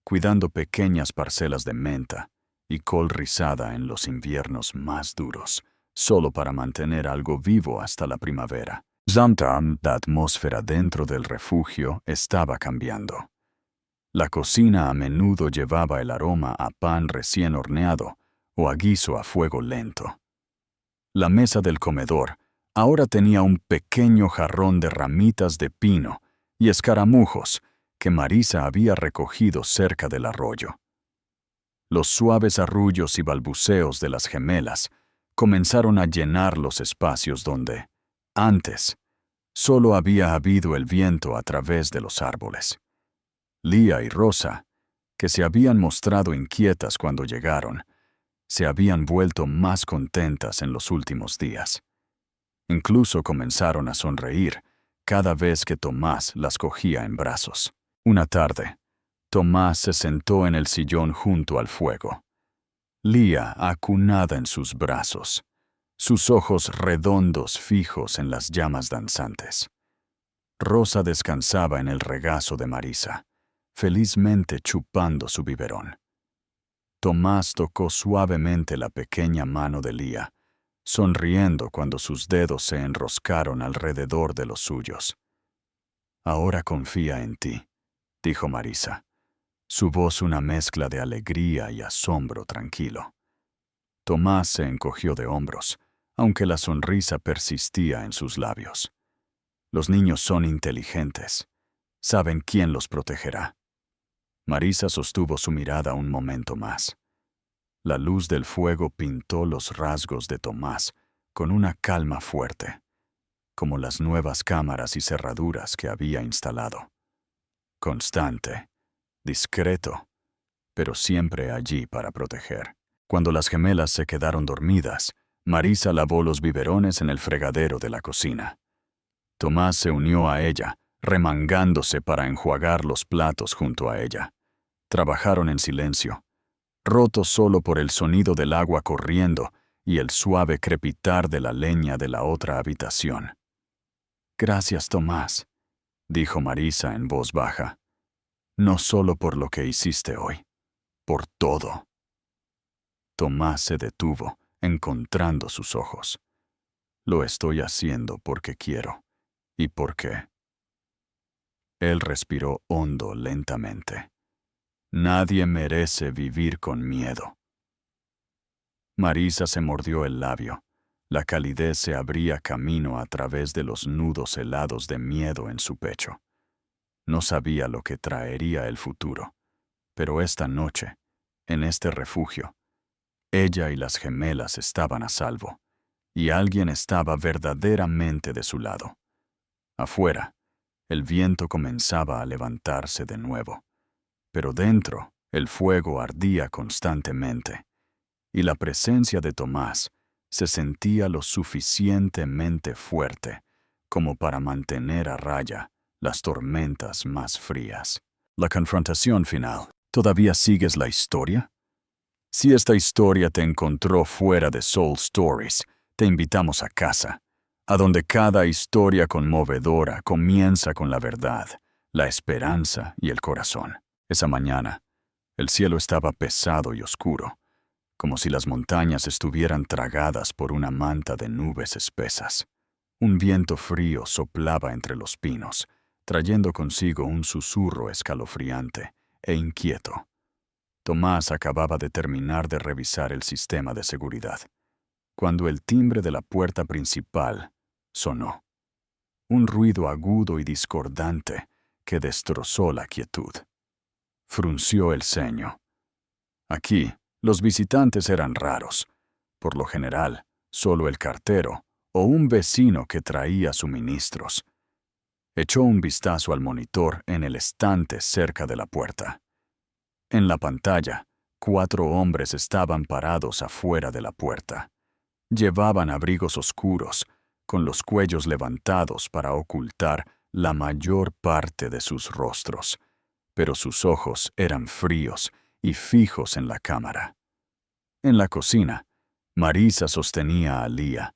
cuidando pequeñas parcelas de menta y col rizada en los inviernos más duros, solo para mantener algo vivo hasta la primavera. Sometimes, la atmósfera dentro del refugio estaba cambiando. La cocina a menudo llevaba el aroma a pan recién horneado o a guiso a fuego lento. La mesa del comedor ahora tenía un pequeño jarrón de ramitas de pino y escaramujos que Marisa había recogido cerca del arroyo. Los suaves arrullos y balbuceos de las gemelas comenzaron a llenar los espacios donde, antes, solo había habido el viento a través de los árboles. Lía y Rosa, que se habían mostrado inquietas cuando llegaron, se habían vuelto más contentas en los últimos días. Incluso comenzaron a sonreír cada vez que Tomás las cogía en brazos. Una tarde, Tomás se sentó en el sillón junto al fuego. Lía acunada en sus brazos, sus ojos redondos fijos en las llamas danzantes. Rosa descansaba en el regazo de Marisa, felizmente chupando su biberón. Tomás tocó suavemente la pequeña mano de Lía, sonriendo cuando sus dedos se enroscaron alrededor de los suyos. «Ahora confía en ti», dijo Marisa, su voz una mezcla de alegría y asombro tranquilo. Tomás se encogió de hombros, aunque la sonrisa persistía en sus labios. Los niños son inteligentes. Saben quién los protegerá. Marisa sostuvo su mirada un momento más. La luz del fuego pintó los rasgos de Tomás con una calma fuerte, como las nuevas cámaras y cerraduras que había instalado. Constante, discreto, pero siempre allí para proteger. Cuando las gemelas se quedaron dormidas, Marisa lavó los biberones en el fregadero de la cocina. Tomás se unió a ella, remangándose para enjuagar los platos junto a ella. Trabajaron en silencio, rotos solo por el sonido del agua corriendo y el suave crepitar de la leña de la otra habitación. «Gracias, Tomás», dijo Marisa en voz baja. «No solo por lo que hiciste hoy, por todo». Tomás se detuvo, encontrando sus ojos. «Lo estoy haciendo porque quiero. ¿Y por qué?» Él respiró hondo lentamente. «Nadie merece vivir con miedo». Marisa se mordió el labio. La calidez se abría camino a través de los nudos helados de miedo en su pecho. No sabía lo que traería el futuro, pero esta noche, en este refugio, ella y las gemelas estaban a salvo, y alguien estaba verdaderamente de su lado. Afuera, el viento comenzaba a levantarse de nuevo, pero dentro el fuego ardía constantemente, y la presencia de Tomás se sentía lo suficientemente fuerte como para mantener a raya las tormentas más frías. La confrontación final. ¿Todavía sigues la historia? Si esta historia te encontró fuera de Soul Stories, te invitamos a casa, a donde cada historia conmovedora comienza con la verdad, la esperanza y el corazón. Esa mañana, el cielo estaba pesado y oscuro, como si las montañas estuvieran tragadas por una manta de nubes espesas. Un viento frío soplaba entre los pinos, trayendo consigo un susurro escalofriante e inquieto. Tomás acababa de terminar de revisar el sistema de seguridad, cuando el timbre de la puerta principal sonó. Un ruido agudo y discordante que destrozó la quietud. Frunció el ceño. Aquí, los visitantes eran raros. Por lo general, solo el cartero o un vecino que traía suministros. Echó un vistazo al monitor en el estante cerca de la puerta. En la pantalla, 4 hombres estaban parados afuera de la puerta. Llevaban abrigos oscuros, con los cuellos levantados para ocultar la mayor parte de sus rostros, pero sus ojos eran fríos y fijos en la cámara. En la cocina, Marisa sostenía a Lía,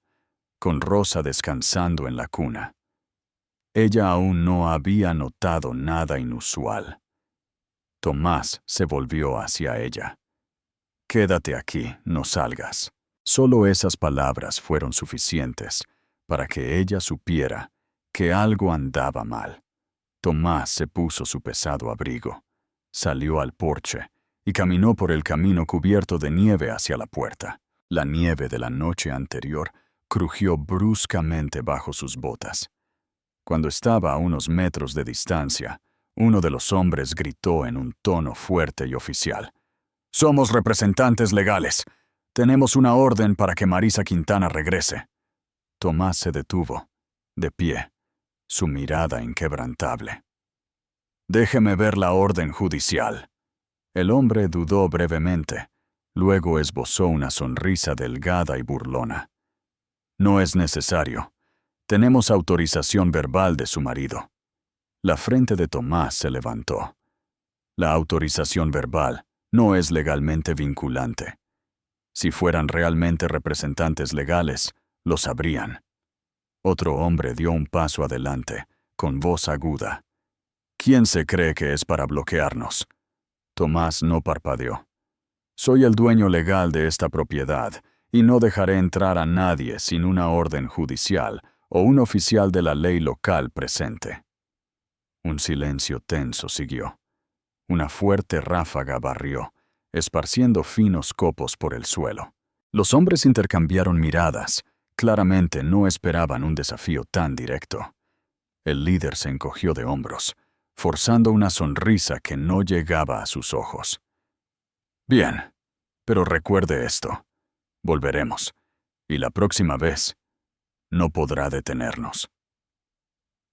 con Rosa descansando en la cuna. Ella aún no había notado nada inusual. Tomás se volvió hacia ella. «Quédate aquí, no salgas». Solo esas palabras fueron suficientes para que ella supiera que algo andaba mal. Tomás se puso su pesado abrigo, salió al porche y caminó por el camino cubierto de nieve hacia la puerta. La nieve de la noche anterior crujió bruscamente bajo sus botas. Cuando estaba a unos metros de distancia, uno de los hombres gritó en un tono fuerte y oficial: «Somos representantes legales. Tenemos una orden para que Marisa Quintana regrese». Tomás se detuvo, de pie, su mirada inquebrantable. «Déjeme ver la orden judicial». El hombre dudó brevemente, luego esbozó una sonrisa delgada y burlona. «No es necesario. Tenemos autorización verbal de su marido». La frente de Tomás se levantó. La autorización verbal no es legalmente vinculante. Si fueran realmente representantes legales, lo sabrían. Otro hombre dio un paso adelante, con voz aguda. «¿Quién se cree que es para bloquearnos?» Tomás no parpadeó. «Soy el dueño legal de esta propiedad y no dejaré entrar a nadie sin una orden judicial o un oficial de la ley local presente». Un silencio tenso siguió. Una fuerte ráfaga barrió, esparciendo finos copos por el suelo. Los hombres intercambiaron miradas. Claramente no esperaban un desafío tan directo. El líder se encogió de hombros, forzando una sonrisa que no llegaba a sus ojos. «Bien, pero recuerde esto. Volveremos, y la próxima vez no podrá detenernos».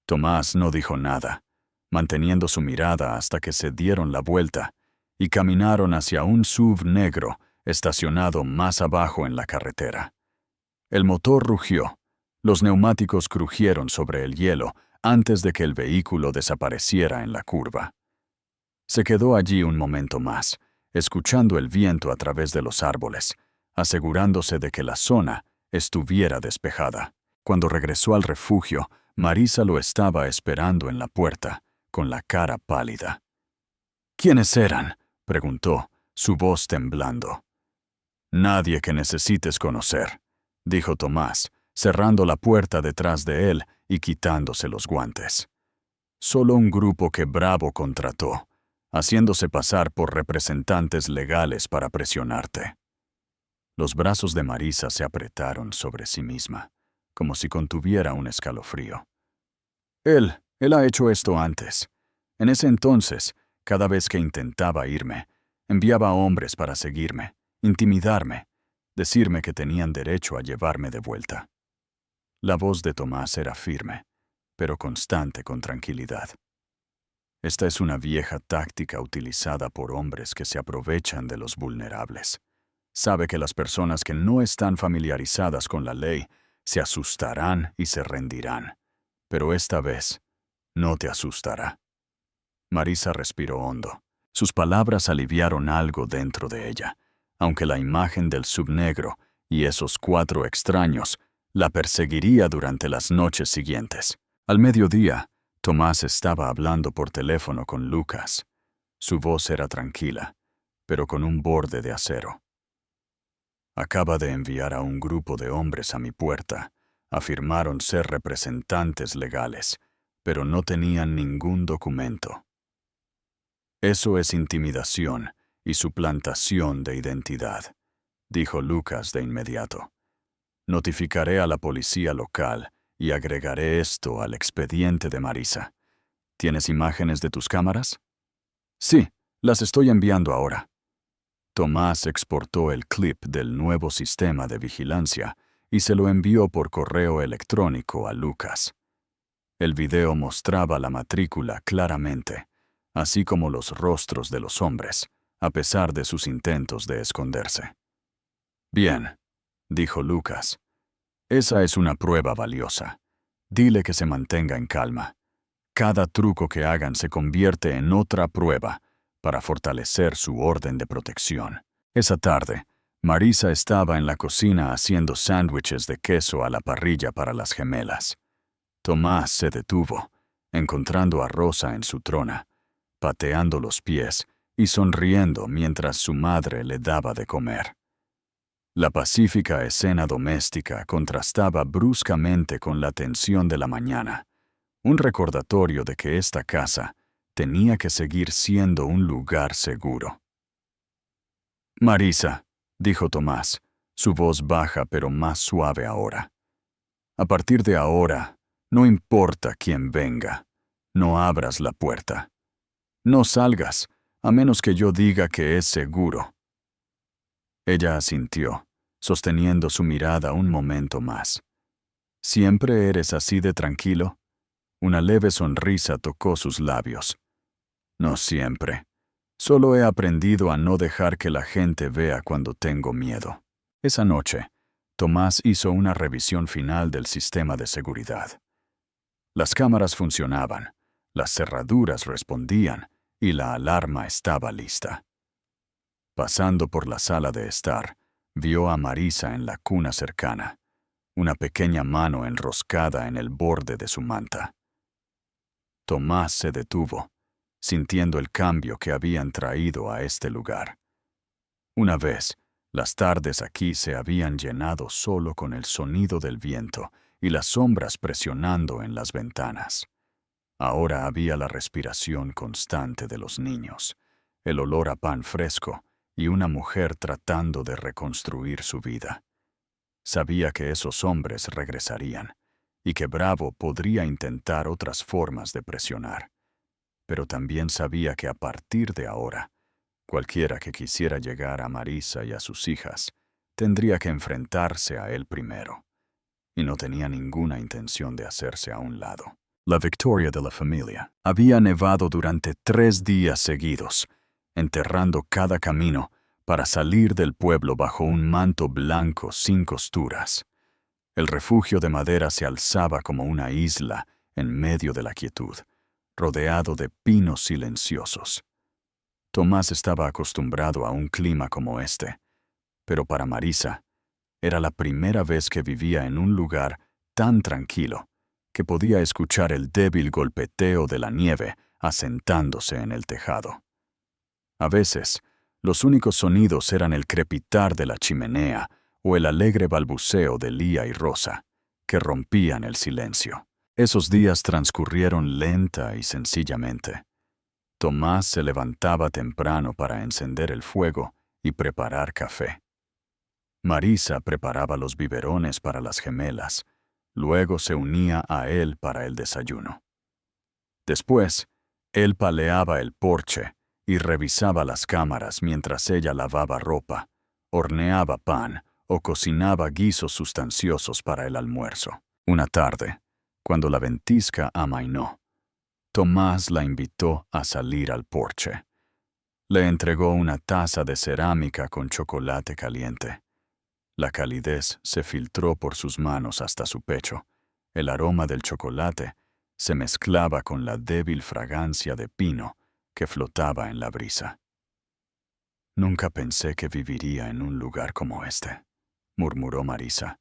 Tomás no dijo nada, manteniendo su mirada hasta que se dieron la vuelta y caminaron hacia un SUV negro estacionado más abajo en la carretera. El motor rugió, los neumáticos crujieron sobre el hielo antes de que el vehículo desapareciera en la curva. Se quedó allí un momento más, escuchando el viento a través de los árboles, asegurándose de que la zona estuviera despejada. Cuando regresó al refugio, Marisa lo estaba esperando en la puerta, con la cara pálida. «¿Quiénes eran?», preguntó, su voz temblando. «Nadie que necesites conocer», dijo Tomás, cerrando la puerta detrás de él y quitándose los guantes. «Solo un grupo que Bravo contrató, haciéndose pasar por representantes legales para presionarte». Los brazos de Marisa se apretaron sobre sí misma, como si contuviera un escalofrío. Él ha hecho esto antes. En ese entonces, cada vez que intentaba irme, enviaba hombres para seguirme, intimidarme, decirme que tenían derecho a llevarme de vuelta». La voz de Tomás era firme, pero constante con tranquilidad. «Esta es una vieja táctica utilizada por hombres que se aprovechan de los vulnerables. Sabe que las personas que no están familiarizadas con la ley se asustarán y se rendirán. Pero esta vez no te asustará. Marisa respiró hondo. Sus palabras aliviaron algo dentro de ella, aunque la imagen del subnegro y esos 4 extraños la perseguiría durante las noches siguientes. Al mediodía, Tomás estaba hablando por teléfono con Lucas. Su voz era tranquila, pero con un borde de acero. Acaba de enviar a un grupo de hombres a mi puerta. Afirmaron ser representantes legales, pero no tenían ningún documento. Eso es intimidación y suplantación de identidad, dijo Lucas de inmediato. Notificaré a la policía local y agregaré esto al expediente de Marisa. ¿Tienes imágenes de tus cámaras? Sí, las estoy enviando ahora. Tomás exportó el clip del nuevo sistema de vigilancia y se lo envió por correo electrónico a Lucas. El video mostraba la matrícula claramente, así como los rostros de los hombres, a pesar de sus intentos de esconderse. Bien, dijo Lucas. Esa es una prueba valiosa. Dile que se mantenga en calma. Cada truco que hagan se convierte en otra prueba para fortalecer su orden de protección. Esa tarde, Marisa estaba en la cocina haciendo sándwiches de queso a la parrilla para las gemelas. Tomás se detuvo, encontrando a Rosa en su trona, pateando los pies y sonriendo mientras su madre le daba de comer. La pacífica escena doméstica contrastaba bruscamente con la tensión de la mañana, un recordatorio de que esta casa tenía que seguir siendo un lugar seguro. Marisa, dijo Tomás, su voz baja pero más suave ahora. A partir de ahora, no importa quién venga, no abras la puerta. No salgas, a menos que yo diga que es seguro. Ella asintió, sosteniendo su mirada un momento más. ¿Siempre eres así de tranquilo? Una leve sonrisa tocó sus labios. No siempre. Solo he aprendido a no dejar que la gente vea cuando tengo miedo. Esa noche, Tomás hizo una revisión final del sistema de seguridad. Las cámaras funcionaban, las cerraduras respondían y la alarma estaba lista. Pasando por la sala de estar, vio a Marisa en la cuna cercana, una pequeña mano enroscada en el borde de su manta. Tomás se detuvo, sintiendo el cambio que habían traído a este lugar. Una vez, las tardes aquí se habían llenado solo con el sonido del viento y las sombras presionando en las ventanas. Ahora había la respiración constante de los niños, el olor a pan fresco y una mujer tratando de reconstruir su vida. Sabía que esos hombres regresarían y que Bravo podría intentar otras formas de presionar. Pero también sabía que a partir de ahora, cualquiera que quisiera llegar a Marisa y a sus hijas tendría que enfrentarse a él primero, y no tenía ninguna intención de hacerse a un lado. La victoria de la familia había nevado durante 3 días seguidos, enterrando cada camino para salir del pueblo bajo un manto blanco sin costuras. El refugio de madera se alzaba como una isla en medio de la quietud, rodeado de pinos silenciosos. Tomás estaba acostumbrado a un clima como este, pero para Marisa era la primera vez que vivía en un lugar tan tranquilo que podía escuchar el débil golpeteo de la nieve asentándose en el tejado. A veces, los únicos sonidos eran el crepitar de la chimenea o el alegre balbuceo de Lía y Rosa, que rompían el silencio. Esos días transcurrieron lenta y sencillamente. Tomás se levantaba temprano para encender el fuego y preparar café. Marisa preparaba los biberones para las gemelas, luego se unía a él para el desayuno. Después, él paleaba el porche y revisaba las cámaras mientras ella lavaba ropa, horneaba pan o cocinaba guisos sustanciosos para el almuerzo. Una tarde, cuando la ventisca amainó, Tomás la invitó a salir al porche. Le entregó una taza de cerámica con chocolate caliente. La calidez se filtró por sus manos hasta su pecho. El aroma del chocolate se mezclaba con la débil fragancia de pino que flotaba en la brisa. Nunca pensé que viviría en un lugar como este, murmuró Marisa,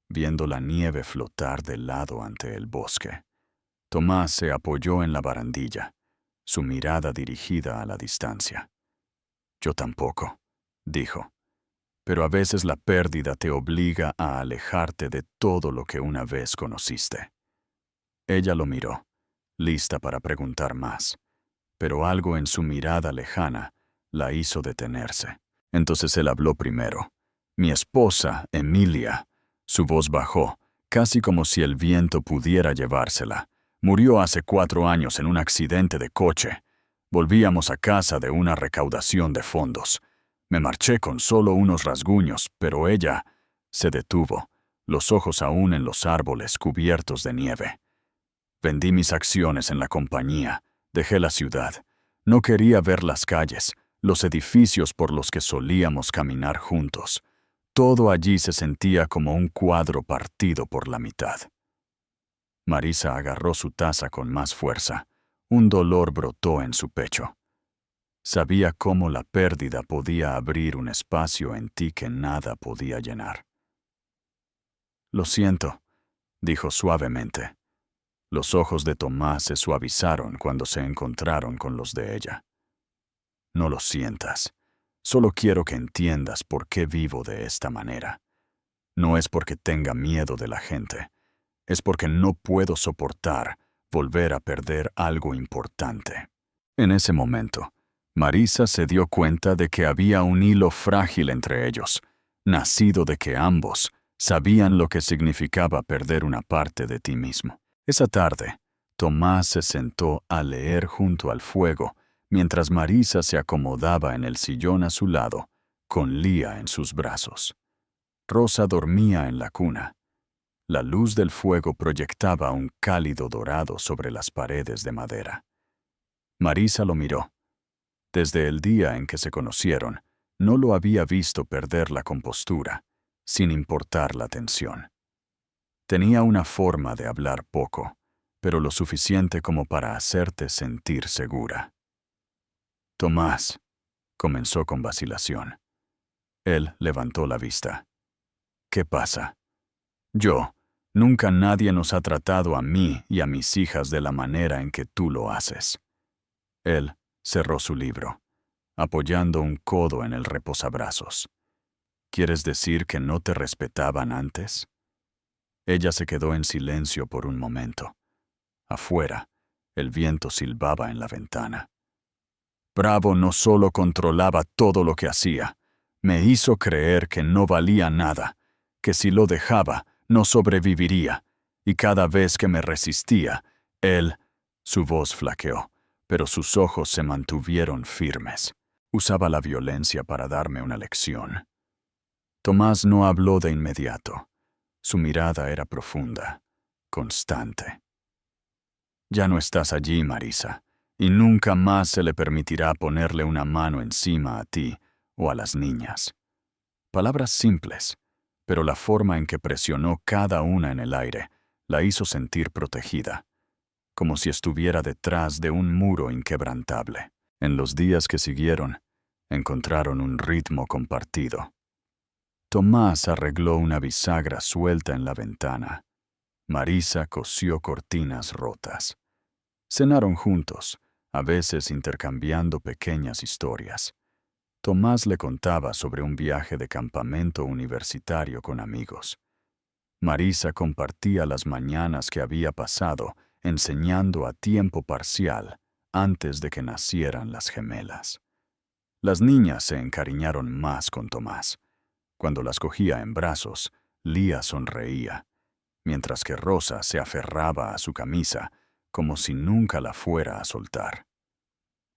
viendo la nieve flotar de lado ante el bosque. Tomás se apoyó en la barandilla, su mirada dirigida a la distancia. Yo tampoco, dijo, pero a veces la pérdida te obliga a alejarte de todo lo que una vez conociste. Ella lo miró, lista para preguntar más, pero algo en su mirada lejana la hizo detenerse. Entonces él habló primero. Mi esposa, Emilia. Su voz bajó, casi como si el viento pudiera llevársela. Murió hace 4 años en un accidente de coche. Volvíamos a casa de una recaudación de fondos. Me marché con solo unos rasguños, pero ella se detuvo, los ojos aún en los árboles cubiertos de nieve. Vendí mis acciones en la compañía, dejé la ciudad. No quería ver las calles, los edificios por los que solíamos caminar juntos. Todo allí se sentía como un cuadro partido por la mitad. Marisa agarró su taza con más fuerza. Un dolor brotó en su pecho. Sabía cómo la pérdida podía abrir un espacio en ti que nada podía llenar. Lo siento, dijo suavemente. Los ojos de Tomás se suavizaron cuando se encontraron con los de ella. No lo sientas. Solo quiero que entiendas por qué vivo de esta manera. No es porque tenga miedo de la gente. Es porque no puedo soportar volver a perder algo importante. En ese momento, Marisa se dio cuenta de que había un hilo frágil entre ellos, nacido de que ambos sabían lo que significaba perder una parte de ti mismo. Esa tarde, Tomás se sentó a leer junto al fuego, mientras Marisa se acomodaba en el sillón a su lado, con Lía en sus brazos. Rosa dormía en la cuna. La luz del fuego proyectaba un cálido dorado sobre las paredes de madera. Marisa lo miró. Desde el día en que se conocieron, no lo había visto perder la compostura, sin importar la tensión. Tenía una forma de hablar poco, pero lo suficiente como para hacerte sentir segura. Tomás, comenzó con vacilación. Él levantó la vista. ¿Qué pasa? Nunca nadie nos ha tratado a mí y a mis hijas de la manera en que tú lo haces. Él cerró su libro, apoyando un codo en el reposabrazos. ¿Quieres decir que no te respetaban antes? Ella se quedó en silencio por un momento. Afuera, el viento silbaba en la ventana. Bravo no solo controlaba todo lo que hacía, me hizo creer que no valía nada, que si lo dejaba, no sobreviviría, y cada vez que me resistía, su voz flaqueó, pero sus ojos se mantuvieron firmes. Usaba la violencia para darme una lección. Tomás no habló de inmediato. Su mirada era profunda, constante. Ya no estás allí, Marisa, y nunca más se le permitirá ponerle una mano encima a ti o a las niñas. Palabras simples, pero la forma en que presionó cada una en el aire la hizo sentir protegida, como si estuviera detrás de un muro inquebrantable. En los días que siguieron, encontraron un ritmo compartido. Tomás arregló una bisagra suelta en la ventana. Marisa cosió cortinas rotas. Cenaron juntos, a veces intercambiando pequeñas historias. Tomás le contaba sobre un viaje de campamento universitario con amigos. Marisa compartía las mañanas que había pasado enseñando a tiempo parcial antes de que nacieran las gemelas. Las niñas se encariñaron más con Tomás. Cuando las cogía en brazos, Lía sonreía, mientras que Rosa se aferraba a su camisa como si nunca la fuera a soltar.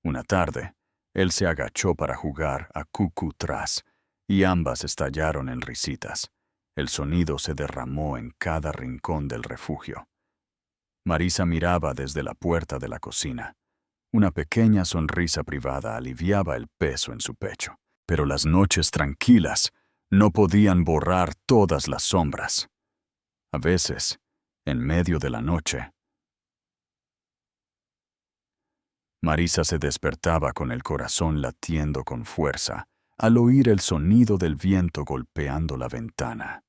Una tarde, él se agachó para jugar a cucu-tras y ambas estallaron en risitas. El sonido se derramó en cada rincón del refugio. Marisa miraba desde la puerta de la cocina. Una pequeña sonrisa privada aliviaba el peso en su pecho, pero las noches tranquilas no podían borrar todas las sombras. A veces, en medio de la noche, Marisa se despertaba con el corazón latiendo con fuerza al oír el sonido del viento golpeando la ventana,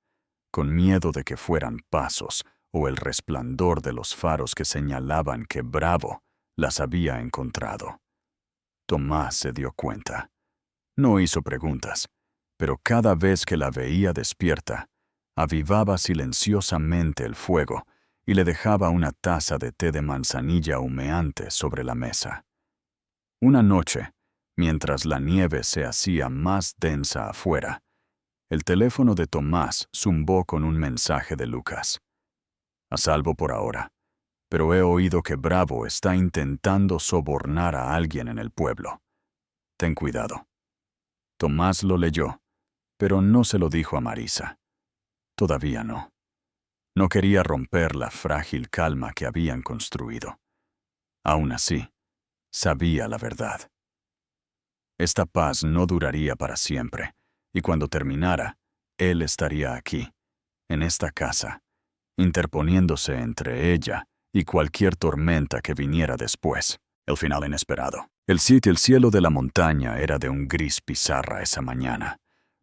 con miedo de que fueran pasos o el resplandor de los faros que señalaban que Bravo las había encontrado. Tomás se dio cuenta. No hizo preguntas, pero cada vez que la veía despierta, avivaba silenciosamente el fuego y le dejaba una taza de té de manzanilla humeante sobre la mesa. Una noche, mientras la nieve se hacía más densa afuera, el teléfono de Tomás zumbó con un mensaje de Lucas. A salvo por ahora, pero he oído que Bravo está intentando sobornar a alguien en el pueblo. Ten cuidado. Tomás lo leyó, pero no se lo dijo a Marisa. Todavía no. No quería romper la frágil calma que habían construido. Aún así, sabía la verdad. Esta paz no duraría para siempre, y cuando terminara, él estaría aquí, en esta casa, interponiéndose entre ella y cualquier tormenta que viniera después. El final inesperado. El cielo de la montaña era de un gris pizarra esa mañana.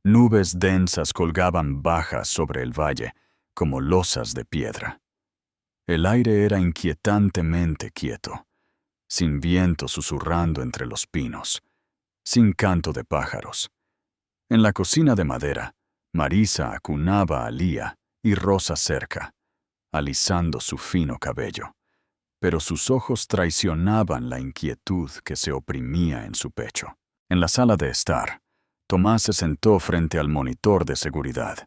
Nubes densas colgaban bajas sobre el valle, como losas de piedra. El aire era inquietantemente quieto, sin viento susurrando entre los pinos, sin canto de pájaros. En la cocina de madera, Marisa acunaba a Lía y Rosa cerca, alisando su fino cabello, pero sus ojos traicionaban la inquietud que se oprimía en su pecho. En la sala de estar, Tomás se sentó frente al monitor de seguridad,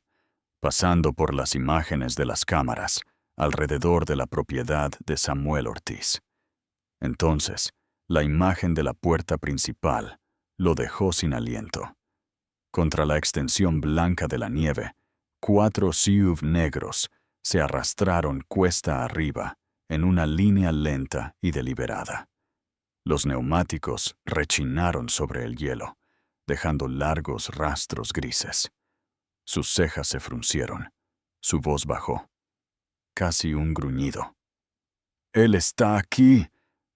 pasando por las imágenes de las cámaras alrededor de la propiedad de Samuel Ortiz. Entonces, la imagen de la puerta principal lo dejó sin aliento. Contra la extensión blanca de la nieve, 4 SUV negros se arrastraron cuesta arriba en una línea lenta y deliberada. Los neumáticos rechinaron sobre el hielo, dejando largos rastros grises. Sus cejas se fruncieron. Su voz bajó. Casi un gruñido. «¡Él está aquí!»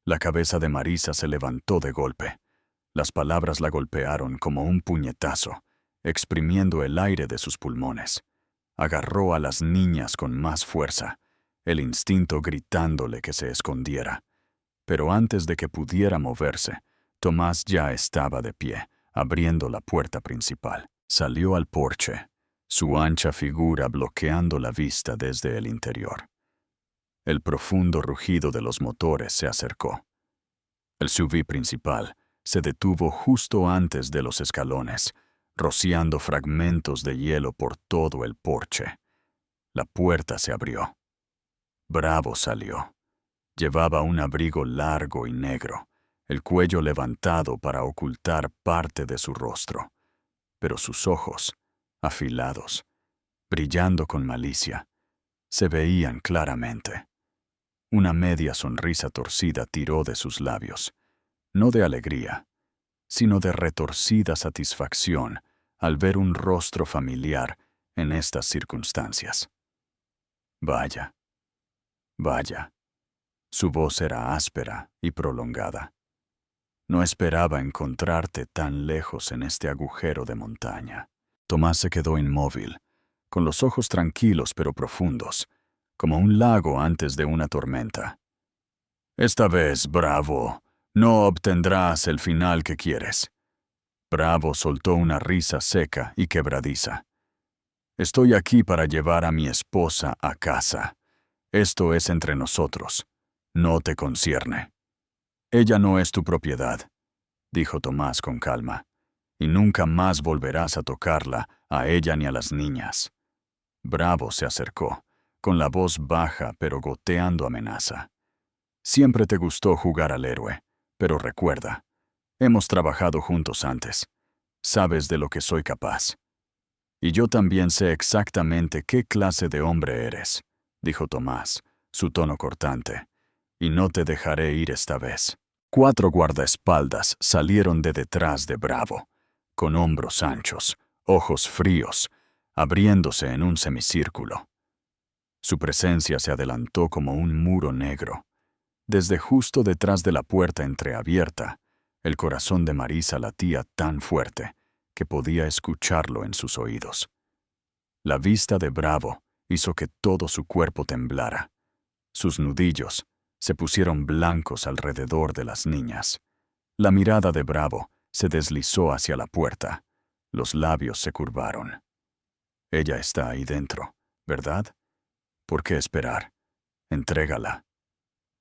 La cabeza de Marisa se levantó de golpe. Las palabras la golpearon como un puñetazo, exprimiendo el aire de sus pulmones. Agarró a las niñas con más fuerza, el instinto gritándole que se escondiera. Pero antes de que pudiera moverse, Tomás ya estaba de pie, abriendo la puerta principal. Salió al porche, su ancha figura bloqueando la vista desde el interior. El profundo rugido de los motores se acercó. El SUV principal se detuvo justo antes de los escalones, rociando fragmentos de hielo por todo el porche. La puerta se abrió. Bravo salió. Llevaba un abrigo largo y negro, el cuello levantado para ocultar parte de su rostro, pero sus ojos, afilados, brillando con malicia, se veían claramente. Una media sonrisa torcida tiró de sus labios, no de alegría, sino de retorcida satisfacción al ver un rostro familiar en estas circunstancias. Vaya, vaya. Su voz era áspera y prolongada. No esperaba encontrarte tan lejos en este agujero de montaña. Tomás se quedó inmóvil, con los ojos tranquilos pero profundos, como un lago antes de una tormenta. Esta vez, Bravo, no obtendrás el final que quieres. Bravo soltó una risa seca y quebradiza. Estoy aquí para llevar a mi esposa a casa. Esto es entre nosotros. No te concierne. Ella no es tu propiedad, dijo Tomás con calma, y nunca más volverás a tocarla, a ella ni a las niñas. Bravo se acercó, con la voz baja pero goteando amenaza. Siempre te gustó jugar al héroe, pero recuerda, hemos trabajado juntos antes. Sabes de lo que soy capaz. Y yo también sé exactamente qué clase de hombre eres, dijo Tomás, su tono cortante, y no te dejaré ir esta vez. 4 guardaespaldas salieron de detrás de Bravo, con hombros anchos, ojos fríos, abriéndose en un semicírculo. Su presencia se adelantó como un muro negro. Desde justo detrás de la puerta entreabierta, el corazón de Marisa latía tan fuerte que podía escucharlo en sus oídos. La vista de Bravo hizo que todo su cuerpo temblara. Sus nudillos se pusieron blancos alrededor de las niñas. La mirada de Bravo se deslizó hacia la puerta. Los labios se curvaron. Ella está ahí dentro, ¿verdad? ¿Por qué esperar? Entrégala.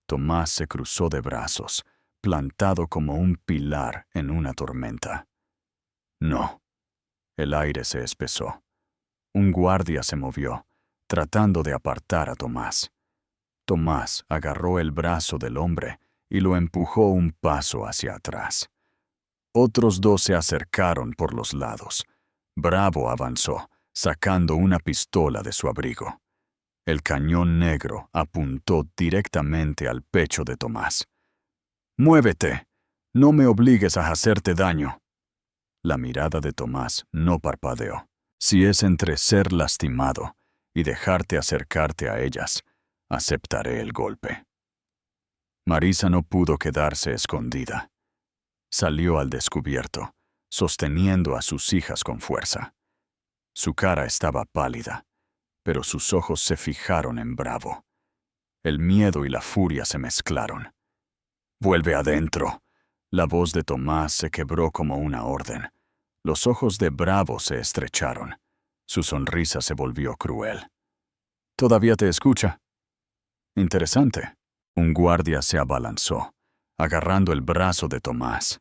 Tomás se cruzó de brazos, plantado como un pilar en una tormenta. No. El aire se espesó. Un guardia se movió, tratando de apartar a Tomás. Tomás agarró el brazo del hombre y lo empujó un paso hacia atrás. Otros 2 se acercaron por los lados. Bravo avanzó, sacando una pistola de su abrigo. El cañón negro apuntó directamente al pecho de Tomás. «¡Muévete! No me obligues a hacerte daño». La mirada de Tomás no parpadeó. Si es entre ser lastimado y dejarte acercarte a ellas, aceptaré el golpe. Marisa no pudo quedarse escondida. Salió al descubierto, sosteniendo a sus hijas con fuerza. Su cara estaba pálida, pero sus ojos se fijaron en Bravo. El miedo y la furia se mezclaron. «Vuelve adentro». La voz de Tomás se quebró como una orden. Los ojos de Bravo se estrecharon. Su sonrisa se volvió cruel. «¿Todavía te escucha?» «Interesante». Un guardia se abalanzó, agarrando el brazo de Tomás.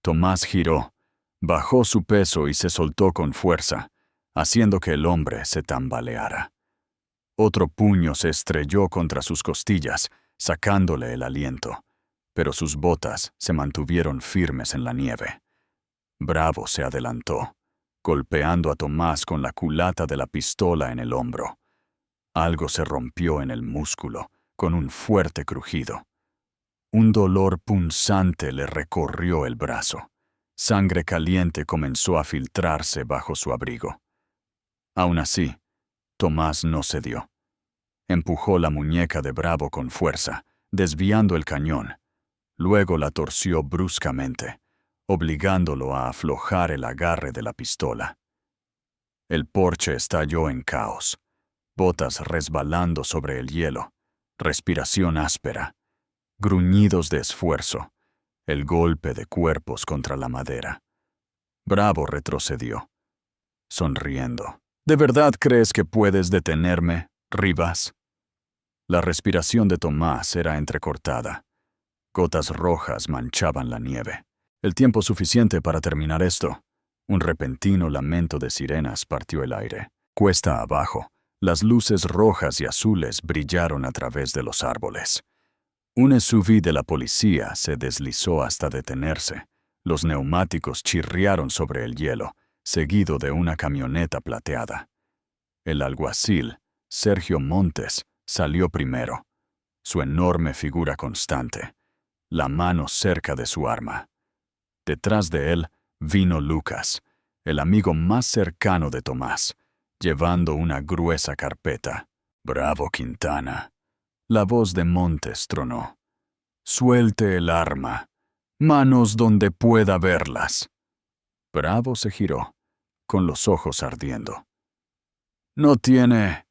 Tomás giró, bajó su peso y se soltó con fuerza, haciendo que el hombre se tambaleara. Otro puño se estrelló contra sus costillas, sacándole el aliento, pero sus botas se mantuvieron firmes en la nieve. Bravo se adelantó, golpeando a Tomás con la culata de la pistola en el hombro. Algo se rompió en el músculo, con un fuerte crujido. Un dolor punzante le recorrió el brazo. Sangre caliente comenzó a filtrarse bajo su abrigo. Aún así, Tomás no cedió. Empujó la muñeca de Bravo con fuerza, desviando el cañón. Luego la torció bruscamente, obligándolo a aflojar el agarre de la pistola. El porche estalló en caos, botas resbalando sobre el hielo, respiración áspera, gruñidos de esfuerzo, el golpe de cuerpos contra la madera. Bravo retrocedió, sonriendo. «¿De verdad crees que puedes detenerme, Rivas?» La respiración de Tomás era entrecortada. Gotas rojas manchaban la nieve. «El tiempo suficiente para terminar esto». Un repentino lamento de sirenas partió el aire. Cuesta abajo, las luces rojas y azules brillaron a través de los árboles. Un SUV de la policía se deslizó hasta detenerse. Los neumáticos chirriaron sobre el hielo, seguido de una camioneta plateada. El alguacil, Sergio Montes, salió primero, su enorme figura constante, la mano cerca de su arma. Detrás de él vino Lucas, el amigo más cercano de Tomás, llevando una gruesa carpeta. «Bravo, Quintana». La voz de Montes tronó. «Suelte el arma. Manos donde pueda verlas». Bravo se giró, con los ojos ardiendo. «No tiene...»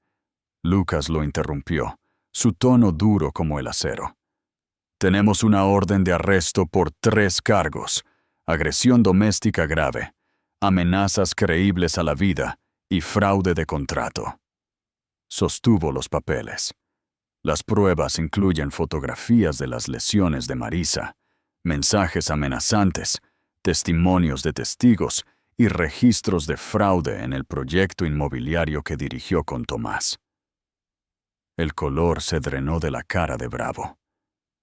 Lucas lo interrumpió, su tono duro como el acero. «Tenemos una orden de arresto por 3 cargos: agresión doméstica grave, amenazas creíbles a la vida y fraude de contrato». Sostuvo los papeles. Las pruebas incluyen fotografías de las lesiones de Marisa, mensajes amenazantes, testimonios de testigos y registros de fraude en el proyecto inmobiliario que dirigió con Tomás. El color se drenó de la cara de Bravo.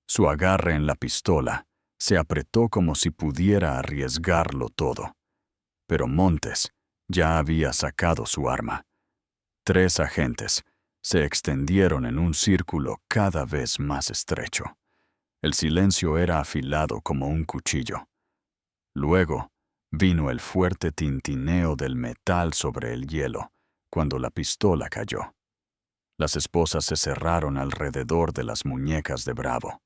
Su agarre en la pistola se apretó como si pudiera arriesgarlo todo. Pero Montes ya había sacado su arma. 3 agentes se extendieron en un círculo cada vez más estrecho. El silencio era afilado como un cuchillo. Luego, vino el fuerte tintineo del metal sobre el hielo, cuando la pistola cayó. Las esposas se cerraron alrededor de las muñecas de Bravo,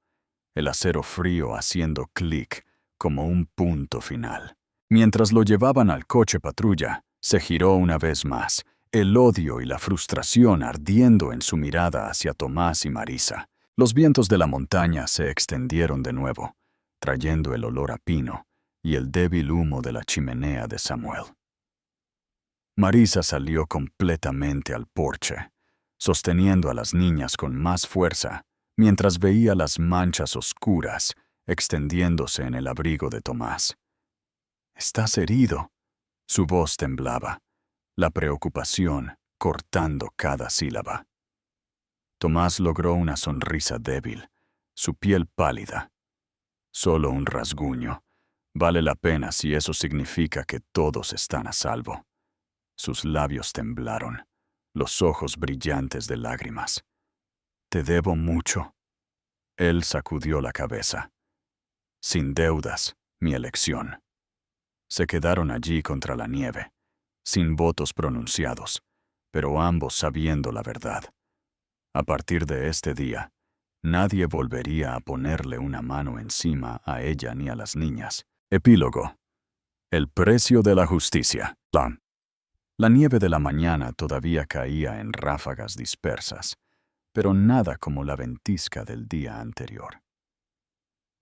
el acero frío haciendo clic como un punto final. Mientras lo llevaban al coche patrulla, se giró una vez más, el odio y la frustración ardiendo en su mirada hacia Tomás y Marisa. Los vientos de la montaña se extendieron de nuevo, trayendo el olor a pino y el débil humo de la chimenea de Samuel. Marisa salió completamente al porche, sosteniendo a las niñas con más fuerza, mientras veía las manchas oscuras extendiéndose en el abrigo de Tomás. «¿Estás herido?». Su voz temblaba, la preocupación cortando cada sílaba. Tomás logró una sonrisa débil, su piel pálida. «Solo un rasguño. Vale la pena si eso significa que todos están a salvo». Sus labios temblaron, los ojos brillantes de lágrimas. «Te debo mucho». Él sacudió la cabeza. «Sin deudas, mi elección». Se quedaron allí contra la nieve, sin votos pronunciados, pero ambos sabiendo la verdad. A partir de este día, nadie volvería a ponerle una mano encima a ella ni a las niñas. Epílogo. El precio de la justicia. La nieve de la mañana todavía caía en ráfagas dispersas, pero nada como la ventisca del día anterior.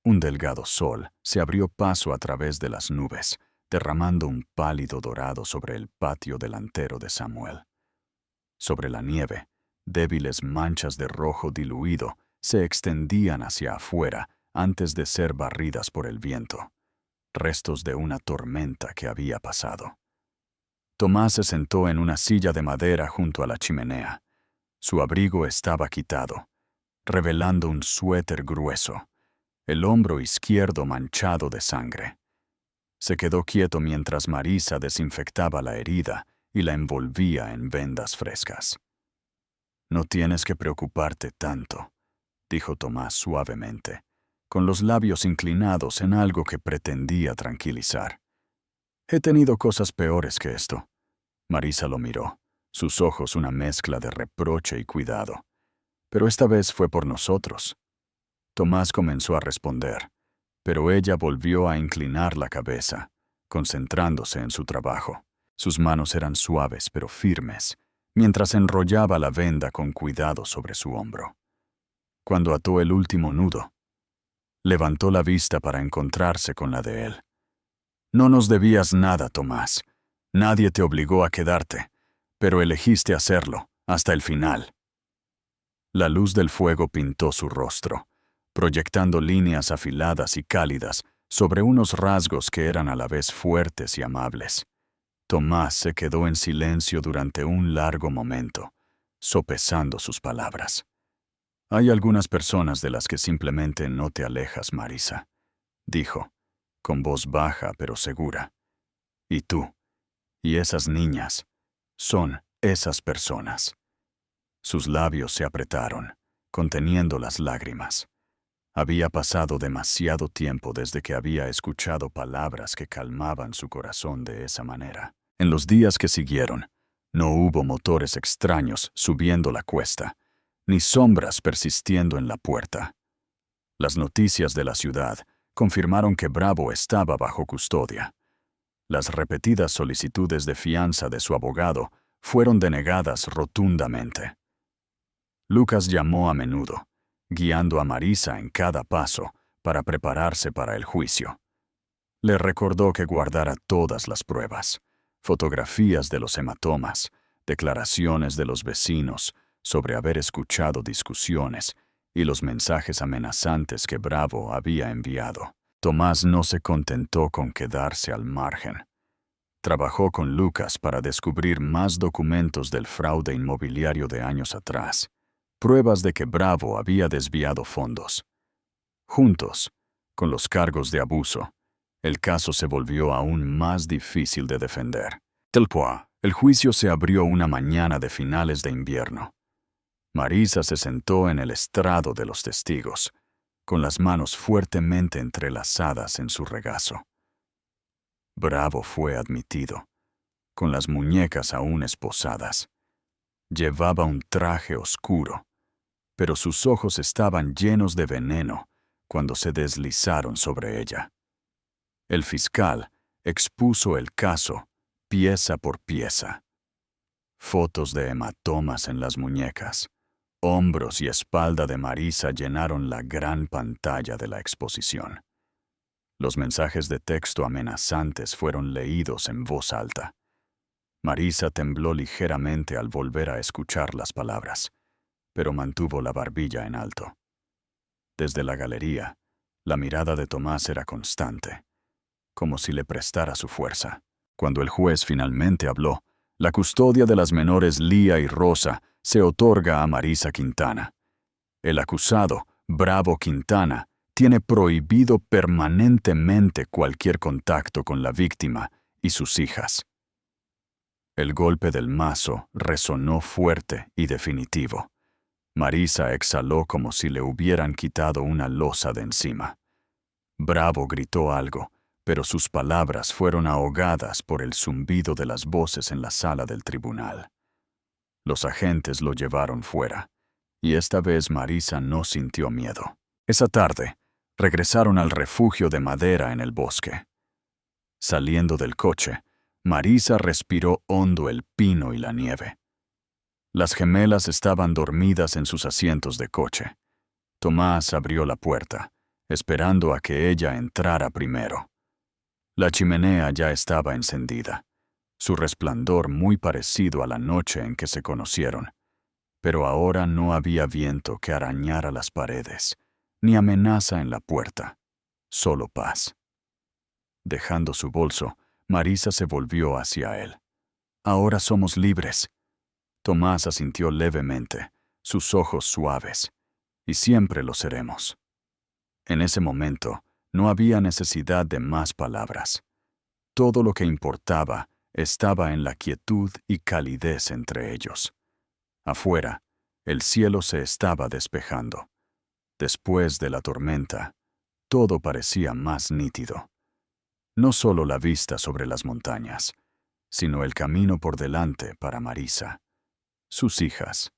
Un delgado sol se abrió paso a través de las nubes, derramando un pálido dorado sobre el patio delantero de Samuel. Sobre la nieve, débiles manchas de rojo diluido se extendían hacia afuera antes de ser barridas por el viento, restos de una tormenta que había pasado. Tomás se sentó en una silla de madera junto a la chimenea. Su abrigo estaba quitado, revelando un suéter grueso, el hombro izquierdo manchado de sangre. Se quedó quieto mientras Marisa desinfectaba la herida y la envolvía en vendas frescas. «No tienes que preocuparte tanto», dijo Tomás suavemente, con los labios inclinados en algo que pretendía tranquilizar. «He tenido cosas peores que esto». Marisa lo miró, sus ojos una mezcla de reproche y cuidado. «Pero esta vez fue por nosotros». Tomás comenzó a responder, pero ella volvió a inclinar la cabeza, concentrándose en su trabajo. Sus manos eran suaves pero firmes, mientras enrollaba la venda con cuidado sobre su hombro. Cuando ató el último nudo, levantó la vista para encontrarse con la de él. «No nos debías nada, Tomás. Nadie te obligó a quedarte, pero elegiste hacerlo, hasta el final». La luz del fuego pintó su rostro, proyectando líneas afiladas y cálidas sobre unos rasgos que eran a la vez fuertes y amables. Tomás se quedó en silencio durante un largo momento, sopesando sus palabras. «Hay algunas personas de las que simplemente no te alejas, Marisa», dijo, con voz baja pero segura. «Y tú, y esas niñas, son esas personas». Sus labios se apretaron, conteniendo las lágrimas. Había pasado demasiado tiempo desde que había escuchado palabras que calmaban su corazón de esa manera. En los días que siguieron, no hubo motores extraños subiendo la cuesta, ni sombras persistiendo en la puerta. Las noticias de la ciudad confirmaron que Bravo estaba bajo custodia. Las repetidas solicitudes de fianza de su abogado fueron denegadas rotundamente. Lucas llamó a menudo, guiando a Marisa en cada paso para prepararse para el juicio. Le recordó que guardara todas las pruebas, fotografías de los hematomas, declaraciones de los vecinos sobre haber escuchado discusiones y los mensajes amenazantes que Bravo había enviado. Tomás no se contentó con quedarse al margen. Trabajó con Lucas para descubrir más documentos del fraude inmobiliario de años atrás, pruebas de que Bravo había desviado fondos. Juntos, con los cargos de abuso, el caso se volvió aún más difícil de defender. El juicio se abrió una mañana de finales de invierno. Marisa se sentó en el estrado de los testigos, con las manos fuertemente entrelazadas en su regazo. Bravo fue admitido, con las muñecas aún esposadas. Llevaba un traje oscuro, pero sus ojos estaban llenos de veneno cuando se deslizaron sobre ella. El fiscal expuso el caso pieza por pieza. Fotos de hematomas en las muñecas, hombros y espalda de Marisa llenaron la gran pantalla de la exposición. Los mensajes de texto amenazantes fueron leídos en voz alta. Marisa tembló ligeramente al volver a escuchar las palabras, pero mantuvo la barbilla en alto. Desde la galería, la mirada de Tomás era constante, como si le prestara su fuerza. Cuando el juez finalmente habló, la custodia de las menores Lía y Rosa se otorga a Marisa Quintana. El acusado, Bravo Quintana, tiene prohibido permanentemente cualquier contacto con la víctima y sus hijas. El golpe del mazo resonó fuerte y definitivo. Marisa exhaló como si le hubieran quitado una losa de encima. Bravo gritó algo, pero sus palabras fueron ahogadas por el zumbido de las voces en la sala del tribunal. Los agentes lo llevaron fuera, y esta vez Marisa no sintió miedo. Esa tarde, regresaron al refugio de madera en el bosque. Saliendo del coche, Marisa respiró hondo el pino y la nieve. Las gemelas estaban dormidas en sus asientos de coche. Tomás abrió la puerta, esperando a que ella entrara primero. La chimenea ya estaba encendida, su resplandor muy parecido a la noche en que se conocieron, pero ahora no había viento que arañara las paredes, ni amenaza en la puerta, solo paz. Dejando su bolso, Marisa se volvió hacia él. «Ahora somos libres». Tomás asintió levemente, sus ojos suaves. «Y siempre lo seremos». En ese momento, no había necesidad de más palabras. Todo lo que importaba estaba en la quietud y calidez entre ellos. Afuera, el cielo se estaba despejando. Después de la tormenta, todo parecía más nítido. No solo la vista sobre las montañas, sino el camino por delante para Marisa, sus hijas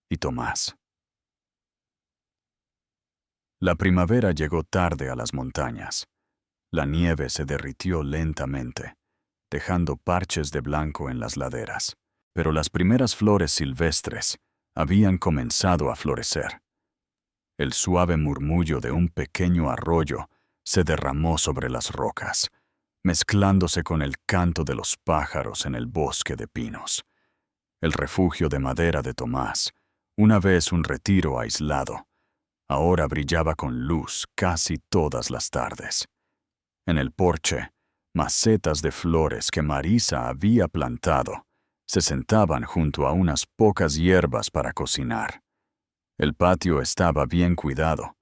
y Tomás. La primavera llegó tarde a las montañas. La nieve se derritió lentamente, dejando parches de blanco en las laderas, pero las primeras flores silvestres habían comenzado a florecer. El suave murmullo de un pequeño arroyo se derramó sobre las rocas, mezclándose con el canto de los pájaros en el bosque de pinos. El refugio de madera de Tomás, una vez un retiro aislado, ahora brillaba con luz casi todas las tardes. En el porche, macetas de flores que Marisa había plantado se sentaban junto a unas pocas hierbas para cocinar. El patio estaba bien cuidado,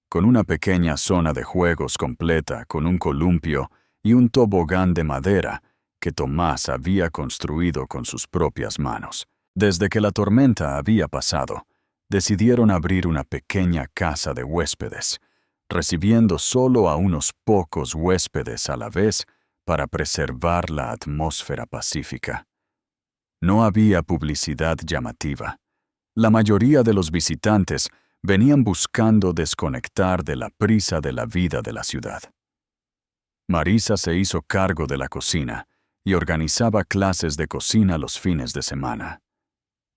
con una pequeña zona de juegos completa con un columpio y un tobogán de madera que Tomás había construido con sus propias manos. Desde que la tormenta había pasado, decidieron abrir una pequeña casa de huéspedes, recibiendo solo a unos pocos huéspedes a la vez para preservar la atmósfera pacífica. No había publicidad llamativa. La mayoría de los visitantes venían buscando desconectar de la prisa de la vida de la ciudad. Marisa se hizo cargo de la cocina y organizaba clases de cocina los fines de semana.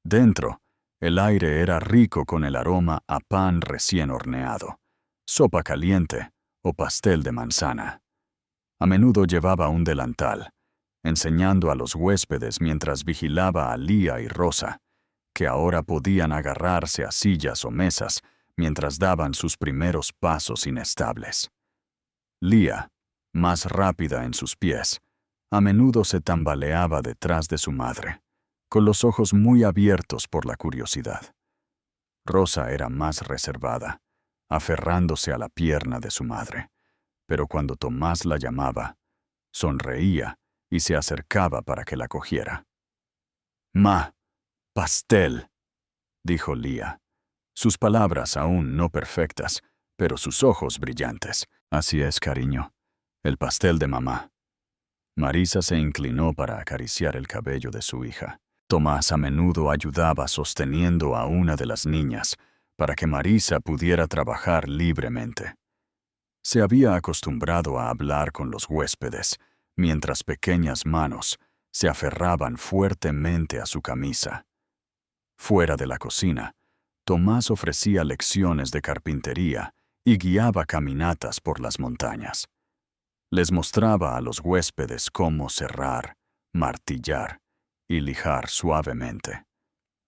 Dentro, el aire era rico con el aroma a pan recién horneado, sopa caliente o pastel de manzana. A menudo llevaba un delantal, enseñando a los huéspedes mientras vigilaba a Lía y Rosa, que ahora podían agarrarse a sillas o mesas mientras daban sus primeros pasos inestables. Lía, más rápida en sus pies, a menudo se tambaleaba detrás de su madre, con los ojos muy abiertos por la curiosidad. Rosa era más reservada, aferrándose a la pierna de su madre, pero cuando Tomás la llamaba, sonreía y se acercaba para que la cogiera. «Ma, pastel», dijo Lía. Sus palabras aún no perfectas, pero sus ojos brillantes. Así es, cariño. El pastel de mamá. Marisa se inclinó para acariciar el cabello de su hija. Tomás a menudo ayudaba sosteniendo a una de las niñas para que Marisa pudiera trabajar libremente. Se había acostumbrado a hablar con los huéspedes, mientras pequeñas manos se aferraban fuertemente a su camisa. Fuera de la cocina, Tomás ofrecía lecciones de carpintería y guiaba caminatas por las montañas. Les mostraba a los huéspedes cómo cerrar, martillar y lijar suavemente.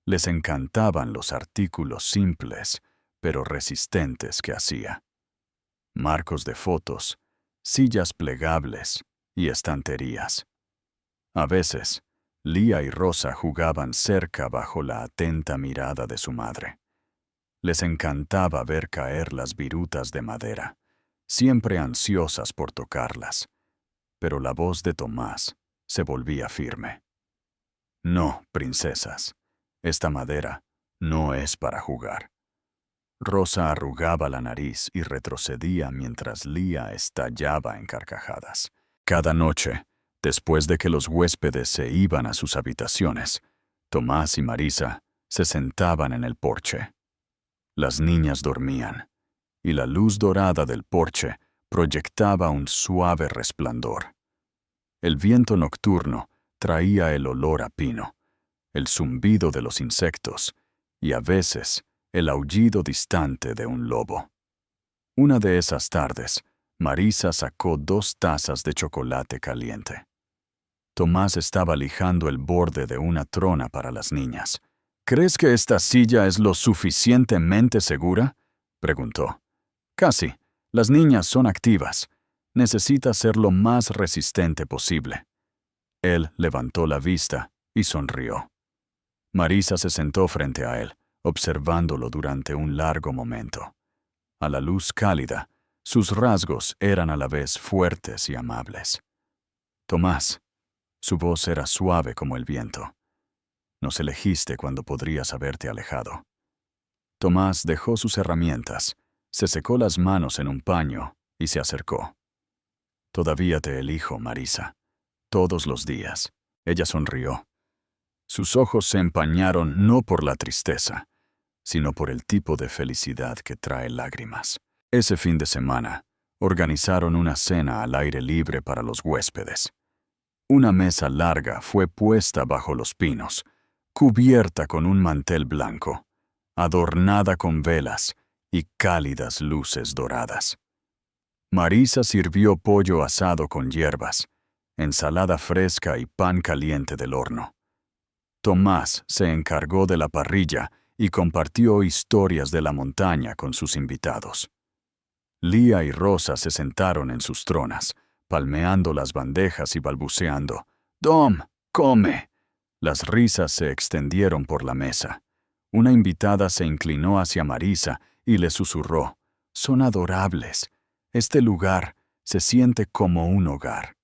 Les encantaban los artículos simples, pero resistentes que hacía. Marcos de fotos, sillas plegables y estanterías. A veces, Lía y Rosa jugaban cerca bajo la atenta mirada de su madre. Les encantaba ver caer las virutas de madera, siempre ansiosas por tocarlas, pero la voz de Tomás se volvía firme. No, princesas, esta madera no es para jugar. Rosa arrugaba la nariz y retrocedía mientras Lía estallaba en carcajadas. Cada noche, después de que los huéspedes se iban a sus habitaciones, Tomás y Marisa se sentaban en el porche. Las niñas dormían, y la luz dorada del porche proyectaba un suave resplandor. El viento nocturno traía el olor a pino, el zumbido de los insectos y a veces el aullido distante de un lobo. Una de esas tardes, Marisa sacó 2 tazas de chocolate caliente. Tomás estaba lijando el borde de una trona para las niñas. ¿Crees que esta silla es lo suficientemente segura?, preguntó. Casi. Las niñas son activas. Necesita ser lo más resistente posible. Él levantó la vista y sonrió. Marisa se sentó frente a él, observándolo durante un largo momento. A la luz cálida, sus rasgos eran a la vez fuertes y amables. Tomás, su voz era suave como el viento. Nos elegiste cuando podrías haberte alejado. Tomás dejó sus herramientas, se secó las manos en un paño y se acercó. Todavía te elijo, Marisa. Todos los días. Ella sonrió. Sus ojos se empañaron no por la tristeza, sino por el tipo de felicidad que trae lágrimas. Ese fin de semana, organizaron una cena al aire libre para los huéspedes. Una mesa larga fue puesta bajo los pinos, cubierta con un mantel blanco, adornada con velas y cálidas luces doradas. Marisa sirvió pollo asado con hierbas, ensalada fresca y pan caliente del horno. Tomás se encargó de la parrilla y compartió historias de la montaña con sus invitados. Lía y Rosa se sentaron en sus tronas, palmeando las bandejas y balbuceando, «Dom, come». Las risas se extendieron por la mesa. Una invitada se inclinó hacia Marisa y le susurró, «Son adorables. Este lugar se siente como un hogar».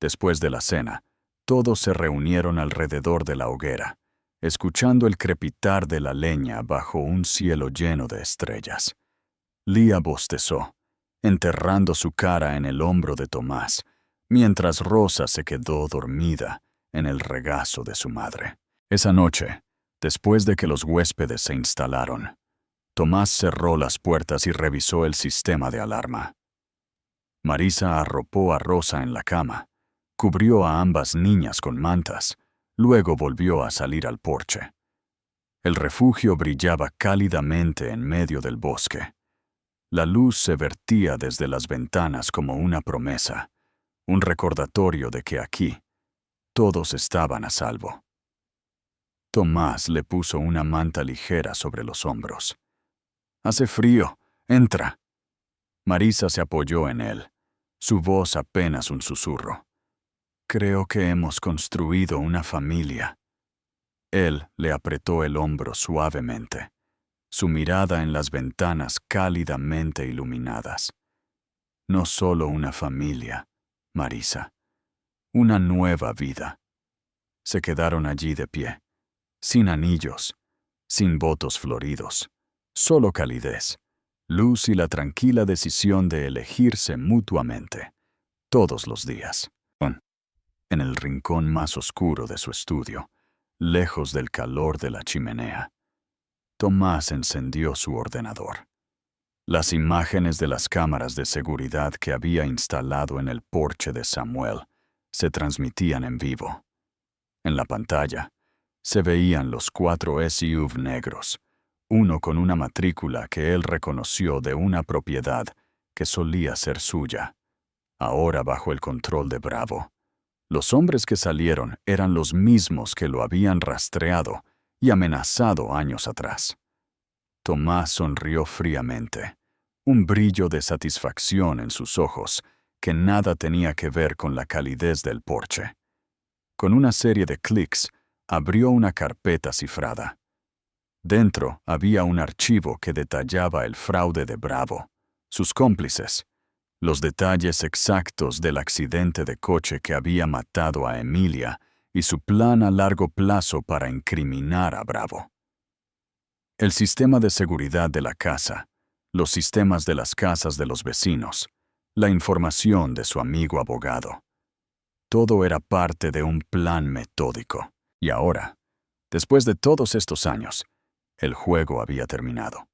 Después de la cena, todos se reunieron alrededor de la hoguera, escuchando el crepitar de la leña bajo un cielo lleno de estrellas. Lía bostezó, enterrando su cara en el hombro de Tomás, mientras Rosa se quedó dormida en el regazo de su madre. Esa noche, después de que los huéspedes se instalaron, Tomás cerró las puertas y revisó el sistema de alarma. Marisa arropó a Rosa en la cama, cubrió a ambas niñas con mantas, luego volvió a salir al porche. El refugio brillaba cálidamente en medio del bosque. La luz se vertía desde las ventanas como una promesa, un recordatorio de que aquí todos estaban a salvo. Tomás le puso una manta ligera sobre los hombros. «Hace frío, entra». Marisa se apoyó en él, su voz apenas un susurro. «Creo que hemos construido una familia». Él le apretó el hombro suavemente, su mirada en las ventanas cálidamente iluminadas. «No solo una familia, Marisa, una nueva vida». Se quedaron allí de pie, sin anillos, sin votos floridos, solo calidez, luz y la tranquila decisión de elegirse mutuamente, todos los días. En el rincón más oscuro de su estudio, lejos del calor de la chimenea, Tomás encendió su ordenador. Las imágenes de las cámaras de seguridad que había instalado en el porche de Samuel se transmitían en vivo. En la pantalla se veían los 4 SUV negros, uno con una matrícula que él reconoció de una propiedad que solía ser suya, ahora bajo el control de Bravo. Los hombres que salieron eran los mismos que lo habían rastreado y amenazado años atrás. Tomás sonrió fríamente, un brillo de satisfacción en sus ojos que nada tenía que ver con la calidez del porche. Con una serie de clics, abrió una carpeta cifrada. Dentro había un archivo que detallaba el fraude de Bravo, sus cómplices, los detalles exactos del accidente de coche que había matado a Emilia y su plan a largo plazo para incriminar a Bravo. El sistema de seguridad de la casa, los sistemas de las casas de los vecinos, la información de su amigo abogado. Todo era parte de un plan metódico. Y ahora, después de todos estos años, el juego había terminado.